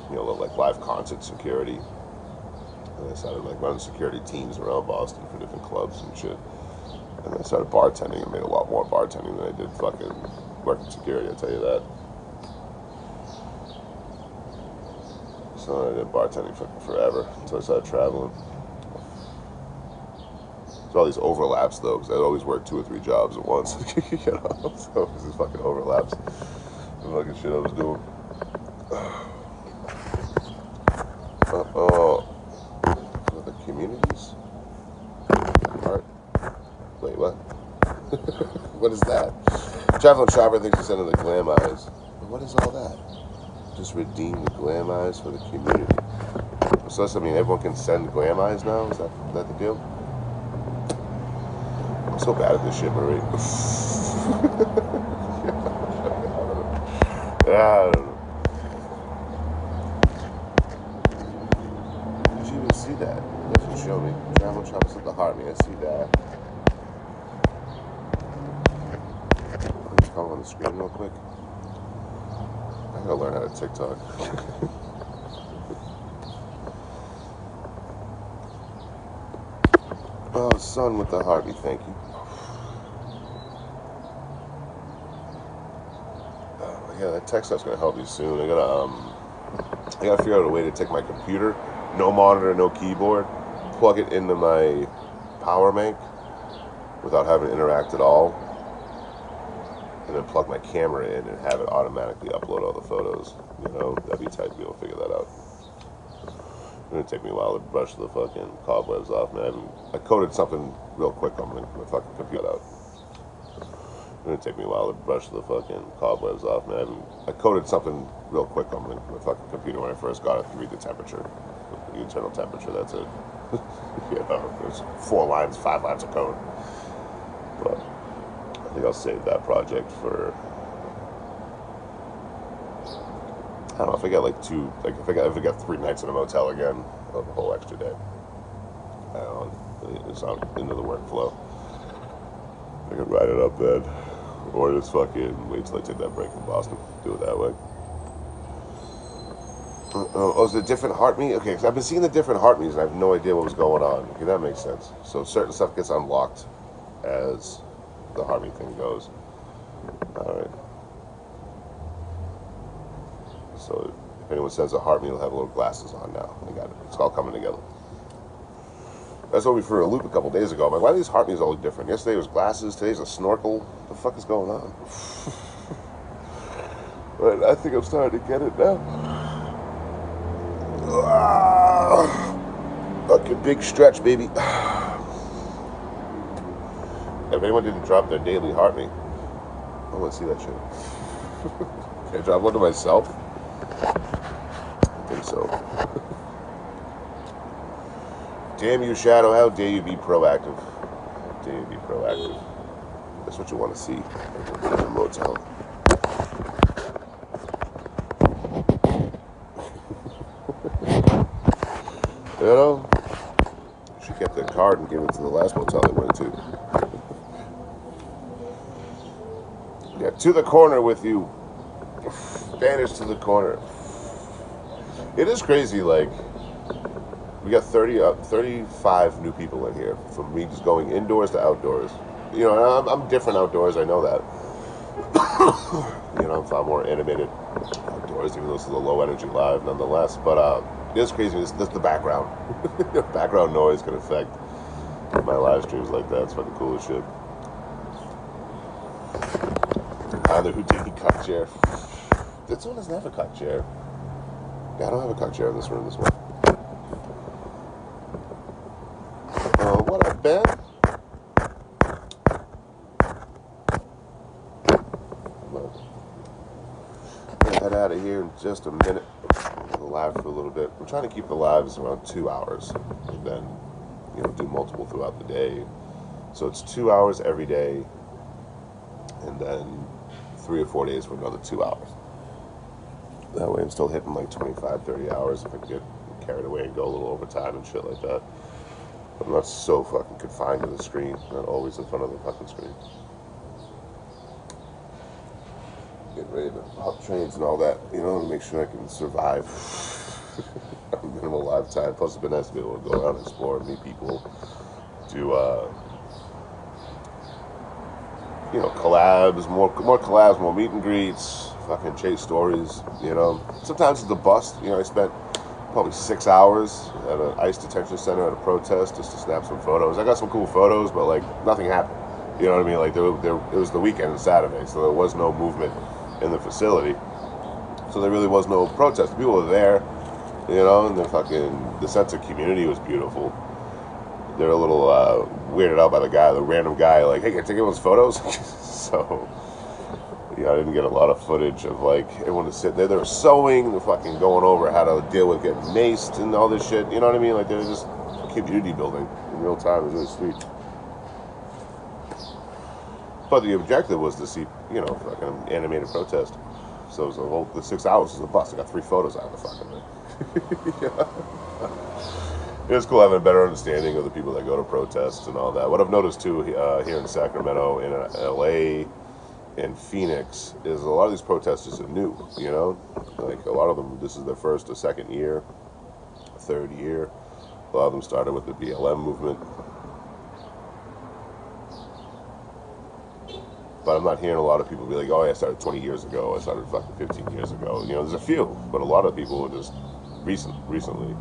you know, like live concert security. And I started like running security teams around Boston for different clubs and shit. And I started bartending and made a lot more bartending than I did fucking working security, I'll tell you that. So I did bartending for forever until I started traveling. There's all these overlaps though, because I'd always work 2 or 3 jobs at once. You know, so there's these fucking overlaps. The fucking shit I was doing. The communities? Art? Wait, what? What is that? Traveling Shopper thinks he's sending the glam eyes. What is all that? Just redeem the glam eyes for the community. So I mean, everyone can send glam eyes now? Is that the deal? I'm so bad at this shit, Marie. I don't know. see that. It doesn't show me. Travel Chops at the Harmony. I see that. Let's call on the screen real quick. I gotta learn how to TikTok. Oh, son with the Harvey, thank you. Yeah, that tech stuff's gonna help me soon. I gotta figure out a way to take my computer, no monitor, no keyboard, plug it into my power bank without having to interact at all, and then plug my camera in and have it automatically upload all the photos. You know, that'd be tight to be able to figure that out. It's gonna take me a while to brush the fucking cobwebs off, man. I coded something real quick on my fucking computer out. It's gonna take me a while to brush the fucking cobwebs off, man. I coded something real quick on my fucking computer when I first got it to read the temperature, the internal temperature. That's it. You know, there's 4 lines, 5 lines of code. But I think I'll save that project for. I don't know if I get like 2, like if I got 3 nights in a motel again, a whole extra day. I don't know, it's out into the workflow. I could write it up then, or just fucking wait till I take that break in Boston. Do it that way. Oh, is it a different heart meet? Okay, because I've been seeing the different heart meets and I have no idea what was going on. Okay, that makes sense. So certain stuff gets unlocked as the heart meet thing goes. All right. So if anyone says a heart meet, will have little glasses on now. I got it. It's all coming together. That's what we threw a loop a couple days ago. I'm like, why are these heart meets all look different? Yesterday was glasses, today's a snorkel. What the fuck is going on? But I think I'm starting to get it now. Fucking big stretch, baby. If anyone didn't drop their daily heart meet, I want to see that shit. Can I drop one to myself? I think so. Damn you, Shadow. How dare you be proactive? How dare you be proactive? That's what you want to see in a motel. You know? She kept that card and gave it to the last motel I went to. Yeah, to the corner with you. Vanish to the corner. It is crazy, like, we got 35 new people in here from me just going indoors to outdoors. You know, I'm different outdoors, I know that. You know, I'm far more animated outdoors, even though this is a low energy live nonetheless. But it's crazy, it's the background. Background noise can affect my live streams like that. It's fucking cool as shit. The Houdini cuck chair. This one doesn't have a cuck chair. Yeah, I don't have a cuck chair in this room, this one. What up, Ben? I'll head out of here in just a minute. I'll live for a little bit. I'm trying to keep the lives around 2 hours, and then, you know, do multiple throughout the day. So it's 2 hours every day, and then 3 or 4 days for another 2 hours. That way I'm still hitting like 25, 30 hours if I get carried away and go a little overtime and shit like that. But I'm not so fucking confined to the screen, not always in front of the fucking screen. Getting ready to hop trains and all that, you know, to make sure I can survive minimal live time. Plus it's been nice to be able to go around and explore, meet people, do you know, collabs, more collabs, more meet and greets, fucking chase stories, you know. Sometimes it's the bust, you know. I spent probably 6 hours at an ICE detention center at a protest just to snap some photos. I got some cool photos, but like nothing happened. You know what I mean? Like it was the weekend and Saturday, so there was no movement in the facility. So there really was no protest. People were there, you know, and the sense of community was beautiful. They're a little weirded out by the random guy, like, hey, can I take everyone's photos? So, you know, I didn't get a lot of footage of, like, everyone was sitting there. They were sewing, they're fucking going over how to deal with getting maced and all this shit. You know what I mean? Like, they were just community building in real time. It was really sweet. But the objective was to see, you know, fucking animated protest. So it was the 6 hours was a bust. I got 3 photos out of the fucking thing. Yeah. It's cool having a better understanding of the people that go to protests and all that. What I've noticed too here in Sacramento, in LA, in Phoenix, is a lot of these protesters are new. You know, like a lot of them, this is their first or second year, third year. A lot of them started with the BLM movement. But I'm not hearing a lot of people be like, oh, I started 20 years ago, I started fucking 15 years ago. You know, there's a few, but a lot of people are just recently,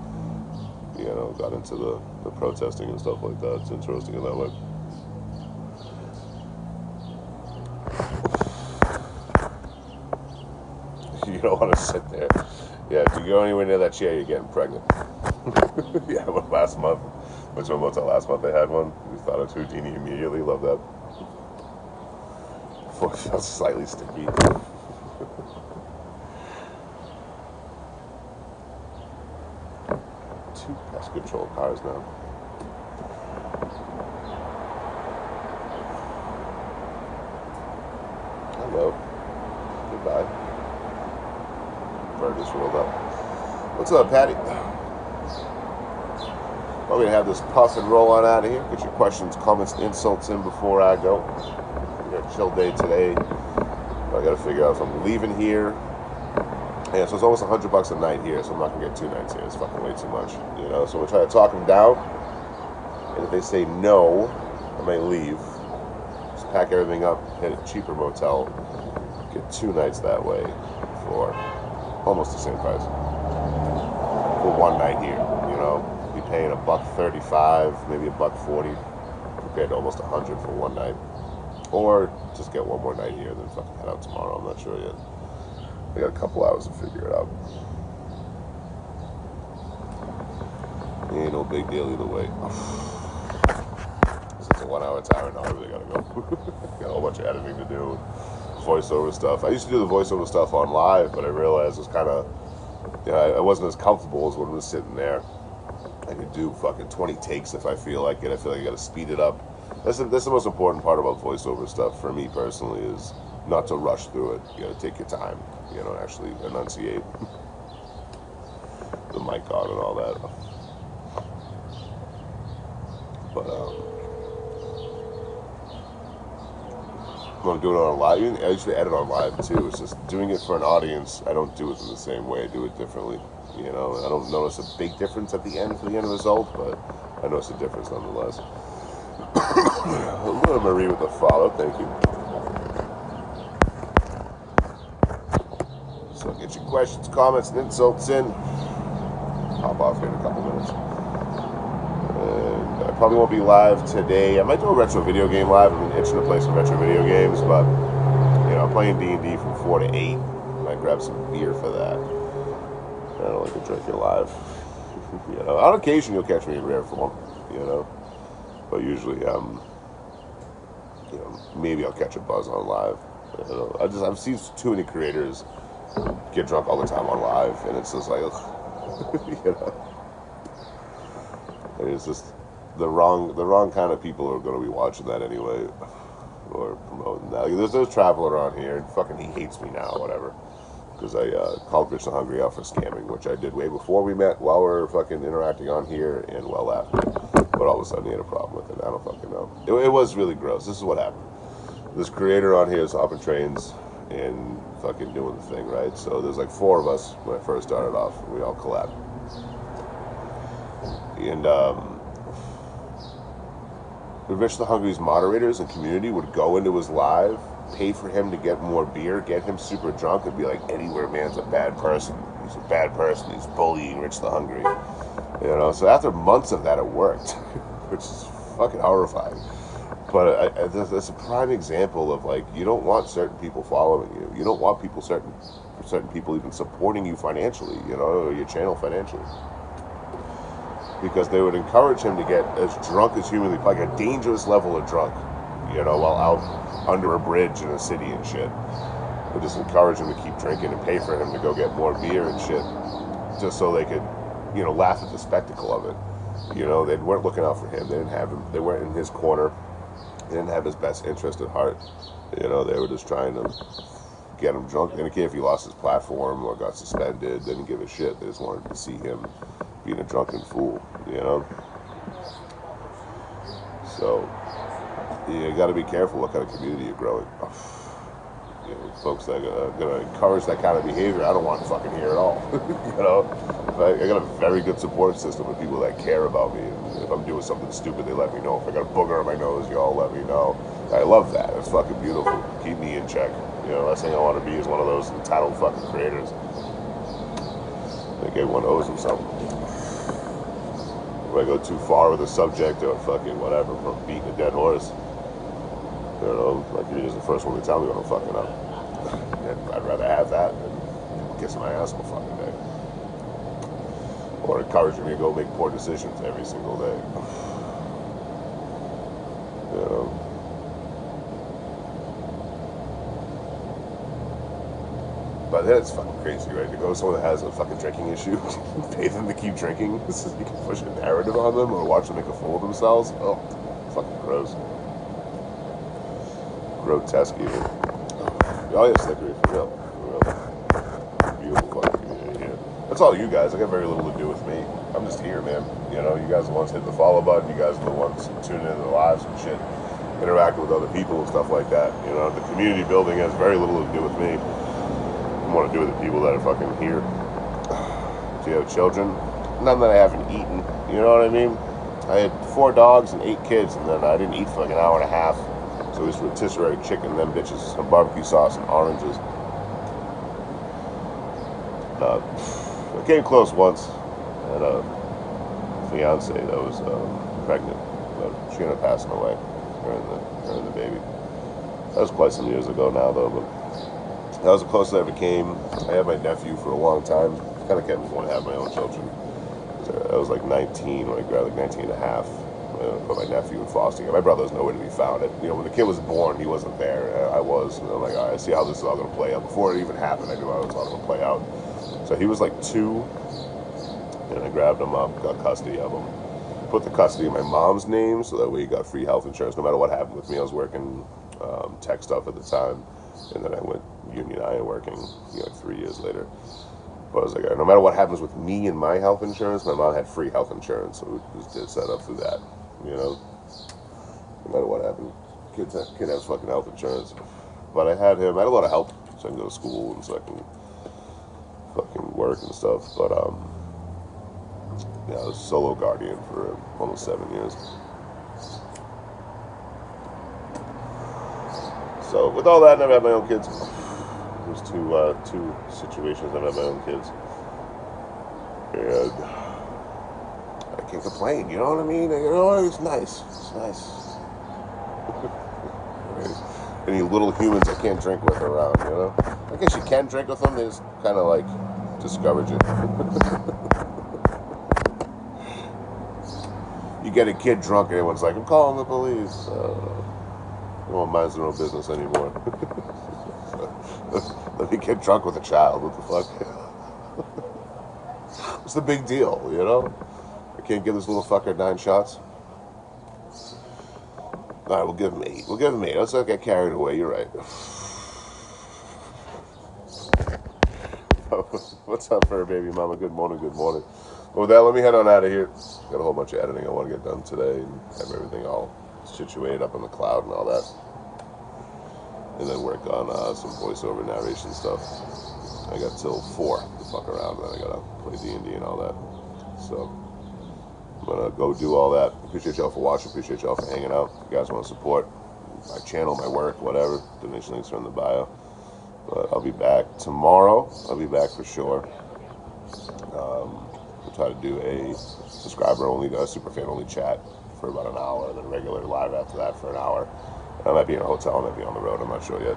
you know, got into the protesting and stuff like that. It's interesting in that way. You don't want to sit there. Yeah, if you go anywhere near that chair, you're getting pregnant. Yeah, but last month, which one was the last month I had one? We thought of Houdini immediately. Love that. It feels slightly sticky. Two pest control cars now. Hello. Goodbye. Bird just rolled up. What's up, Patty? I'm going to have this puff and roll on out of here. Get your questions, comments, insults in before I go. We got a chill day today. I got to figure out if I'm leaving here. Yeah, so it's almost $100 a night here, so I'm not going to get 2 nights here. It's fucking way too much, you know? So we'll try to talk them down. And if they say no, I may leave. Just pack everything up, hit a cheaper motel, get 2 nights that way for almost the same price. For 1 night here, you know? Be paying $1.35, maybe $1.40, compared to almost $100 for 1 night. Or just get 1 more night here and then fucking head out tomorrow. I'm not sure yet. I got a couple hours to figure it out. Ain't no big deal either way. Since it's a 1 hour timer now, I really gotta go. Got a whole bunch of editing to do, voiceover stuff. I used to do the voiceover stuff on live, but I realized it was kind of, you know, I wasn't as comfortable as when I was sitting there. I could do fucking 20 takes if I feel like it. I feel like I gotta speed it up. That's the most important part about voiceover stuff for me personally, is not to rush through it. You gotta take your time, you know, actually enunciate the mic on and all that. But when I'm doing it on live, I usually edit on live too. It's just doing it for an audience. I don't do it in the same way. I do it differently. You know, I don't notice a big difference at the end for the end result, but I notice a difference nonetheless. Little Marie with the follow, thank you. So get your questions, comments, and insults in. Hop off here in a couple minutes. And I probably won't be live today. I might do a retro video game live. I've been itching to play some retro video games, but you know, I'm playing D&D from 4 to 8. I might grab some beer for that. I don't like to drink it live. You know, on occasion you'll catch me in rare form. You know, but usually, you know, maybe I'll catch a buzz on live. I don't know. I've seen too many creators get drunk all the time on live, and it's just like, you know, and it's just the wrong kind of people are going to be watching that anyway, or promoting that. Like, there's travel around here, and fucking he hates me now, whatever, because I called Rich the Hungry out for scamming, which I did way before we met, while we were fucking interacting on here, and well after. But all of a sudden he had a problem with it. I don't fucking know. It was really gross. This is what happened. This creator on here is hopping trains and fucking doing the thing, right? So there's like 4 of us when I first started off. We all collabed. And Rich the Hungry's moderators and community would go into his live, pay for him to get more beer, get him super drunk, and be like, anywhere man's a bad person. He's a bad person. He's bullying Rich the Hungry. You know, so after months of that, it worked, which is fucking horrifying. But that's a prime example of, like, you don't want certain people following you. You don't want people, certain people even supporting you financially, you know, or your channel financially. Because they would encourage him to get as drunk as humanly, like a dangerous level of drunk, you know, while out under a bridge in a city and shit. They just encourage him to keep drinking and pay for him to go get more beer and shit, just so they could, you know, laugh at the spectacle of it. You know, they weren't looking out for him. They didn't have him. They weren't in his corner. They didn't have his best interest at heart. You know, they were just trying to get him drunk. They didn't care if he lost his platform or got suspended. They didn't give a shit. They just wanted to see him being a drunken fool, you know? So, you gotta be careful what kind of community you're growing. You know, folks that are gonna encourage that kind of behavior, I don't want fucking here at all. You know? I got a very good support system of people that care about me. And if I'm doing something stupid, they let me know. If I got a booger on my nose, y'all let me know. I love that. It's fucking beautiful. Keep me in check. You know, last thing I want to be is one of those entitled fucking creators. I think everyone owes them something. If I go too far with a subject or fucking whatever, from beating a dead horse, you know, like you're just the first one to tell me when I'm fucking up. I'd rather have that than kissing my ass all fucking day. Or encouraging me to go make poor decisions every single day. You know? But then it's fucking crazy, right? To go to someone that has a fucking drinking issue, pay them to keep drinking, so you can push a narrative on them or watch them make a fool of themselves. Oh, fucking gross. Grotesque even. Oh yeah, Slickery, for real. Beautiful fucking community here. That's all you guys. I got very little to do with me. I'm just here, man. You know, you guys are the ones hitting the follow button. You guys are the ones tuning into the lives and shit, interacting with other people and stuff like that. You know, the community building has very little to do with me. Want to do with the people that are fucking here. Do you have children? None that I haven't eaten. You know what I mean? I had 4 dogs and 8 kids, and then I didn't eat for like an hour and a half. So this rotisserie chicken, them bitches, some barbecue sauce and oranges. I came close once. I had a fiance that was pregnant, but she ended up passing away during the baby. That was quite some years ago now, though. But that was the closest I ever came. I had my nephew for a long time. Kind of kept me wanting to have my own children. I was like 19 when I grabbed, like 19 and a half. Put my nephew in foster care. My brother was nowhere to be found. You know, when the kid was born, he wasn't there. I was. And I'm like, all right, I see how this is all going to play out. Before it even happened, I knew how it was all going to play out. So he was like 2, and I grabbed him up, got custody of him. Put the custody in my mom's name, so that way he got free health insurance no matter what happened with me. I was working tech stuff at the time, and then I went Union Iron working, you know, like 3 years later. But I was like, no matter what happens with me and my health insurance, my mom had free health insurance, so we just did set up through that, you know. No matter what happened, kid has fucking health insurance. But I had him. I had a lot of help, so I can go to school and so I can fucking work and stuff. But yeah, I was solo guardian for almost 7 years. So with all that, I never had my own kids. There's two situations I've had my own kids, and I can't complain. You know what I mean? You know, it's nice. It's nice. Any little humans I can't drink with around, you know? I guess you can drink with them. They just kind of like discourage it. You get a kid drunk, and everyone's like, "I'm calling the police." No one minds their own business anymore. Let me get drunk with a child. What the fuck? What's the big deal, you know? I can't give this little fucker 9 shots. Alright, we'll give him 8. We'll give him 8. Let's not get carried away. You're right. What's up, fur baby mama? Good morning, good morning. Well, with that, let me head on out of here. Got a whole bunch of editing I want to get done today and have everything all situated up in the cloud and all that. And then work on some voiceover narration stuff. I got till 4 to fuck around, and then I gotta play D&D and all that. So I'm gonna go do all that. Appreciate y'all for watching. Appreciate y'all for hanging out. If you guys want to support my channel, my work, whatever, donation links are in the bio. But I'll be back tomorrow. I'll be back for sure. We'll try to do a subscriber only, super fan only chat for about an hour, and then regular live after that for an hour. I might be in a hotel, I might be on the road, I'm not sure yet.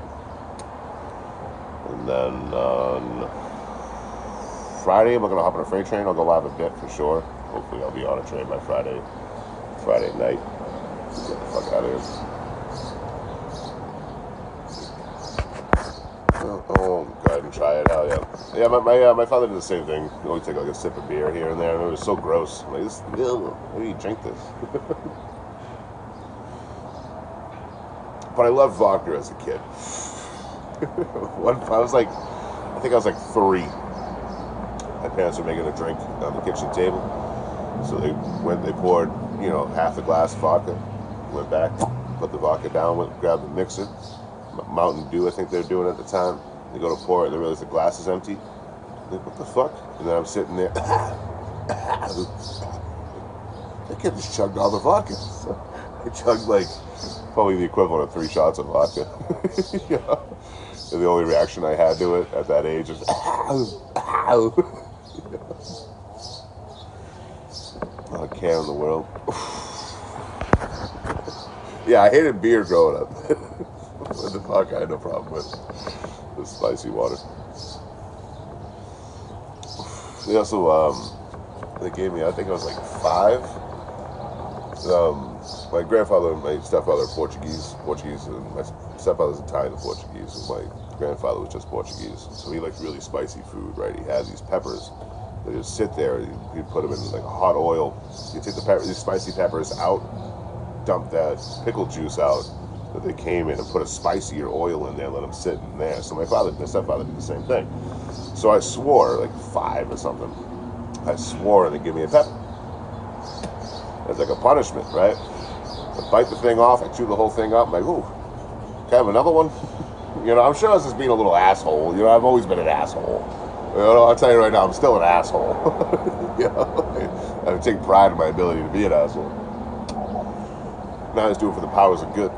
And then on Friday, I'm going to hop on a freight train. I'll go live a bit for sure. Hopefully I'll be on a train by Friday night. Get the fuck out of here. Oh, go ahead and try it out, yeah. Yeah, my father did the same thing. He always take like a sip of beer here and there, and it was so gross. I'm like, why do you drink this? But I loved vodka as a kid. I think I was like 3. My parents were making a drink on the kitchen table. So they poured, half a glass of vodka, went back, put the vodka down, went grabbed the mixer, Mountain Dew I think they were doing at the time. They go to pour it, they realize the glass is empty. Like, what the fuck? And then I'm sitting there. That kid just chugged all the vodka. So I chugged like probably the equivalent of 3 shots of vodka. And the only reaction I had to it at that age is not a care in the world. Yeah, I hated beer growing up. What the fuck? I had no problem with the spicy water. They also, they gave me, I think I was like 5. My grandfather and my stepfather are Portuguese, and my stepfather's Italian and Portuguese, and my grandfather was just Portuguese. So he liked really spicy food, right? He has these peppers. They just sit there. You put them in like hot oil. You take these spicy peppers out, dump that pickle juice out that they came in, and put a spicier oil in there, and let them sit in there. So my stepfather did the same thing. So I swore, like 5 or something, I swore, and they give me a pepper. It's like a punishment, right? I bite the thing off, I chew the whole thing up, I'm like, ooh, can I have another one? I'm sure I was just being a little asshole. I've always been an asshole. I'll tell you right now, I'm still an asshole. I take pride in my ability to be an asshole. Now I just do it for the powers of good.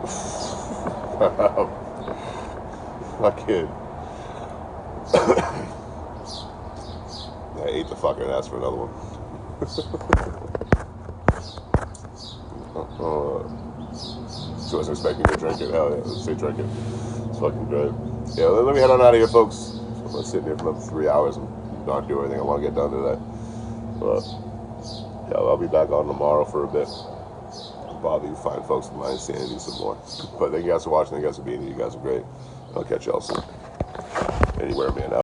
My kid. I ate the fucker and asked for another one. She wasn't expecting me to drink it. Hell yeah, let's say drink it. It's fucking great. Yeah, let me head on out of here, folks. I'm gonna sit here for another 3 hours and not do everything I want to get done today. But yeah, I'll be back on tomorrow for a bit. I'll bother you fine folks in my insanity some more. But thank you guys for watching. Thank you guys for being here. You guys are great. I'll catch y'all soon. Anywhere, man.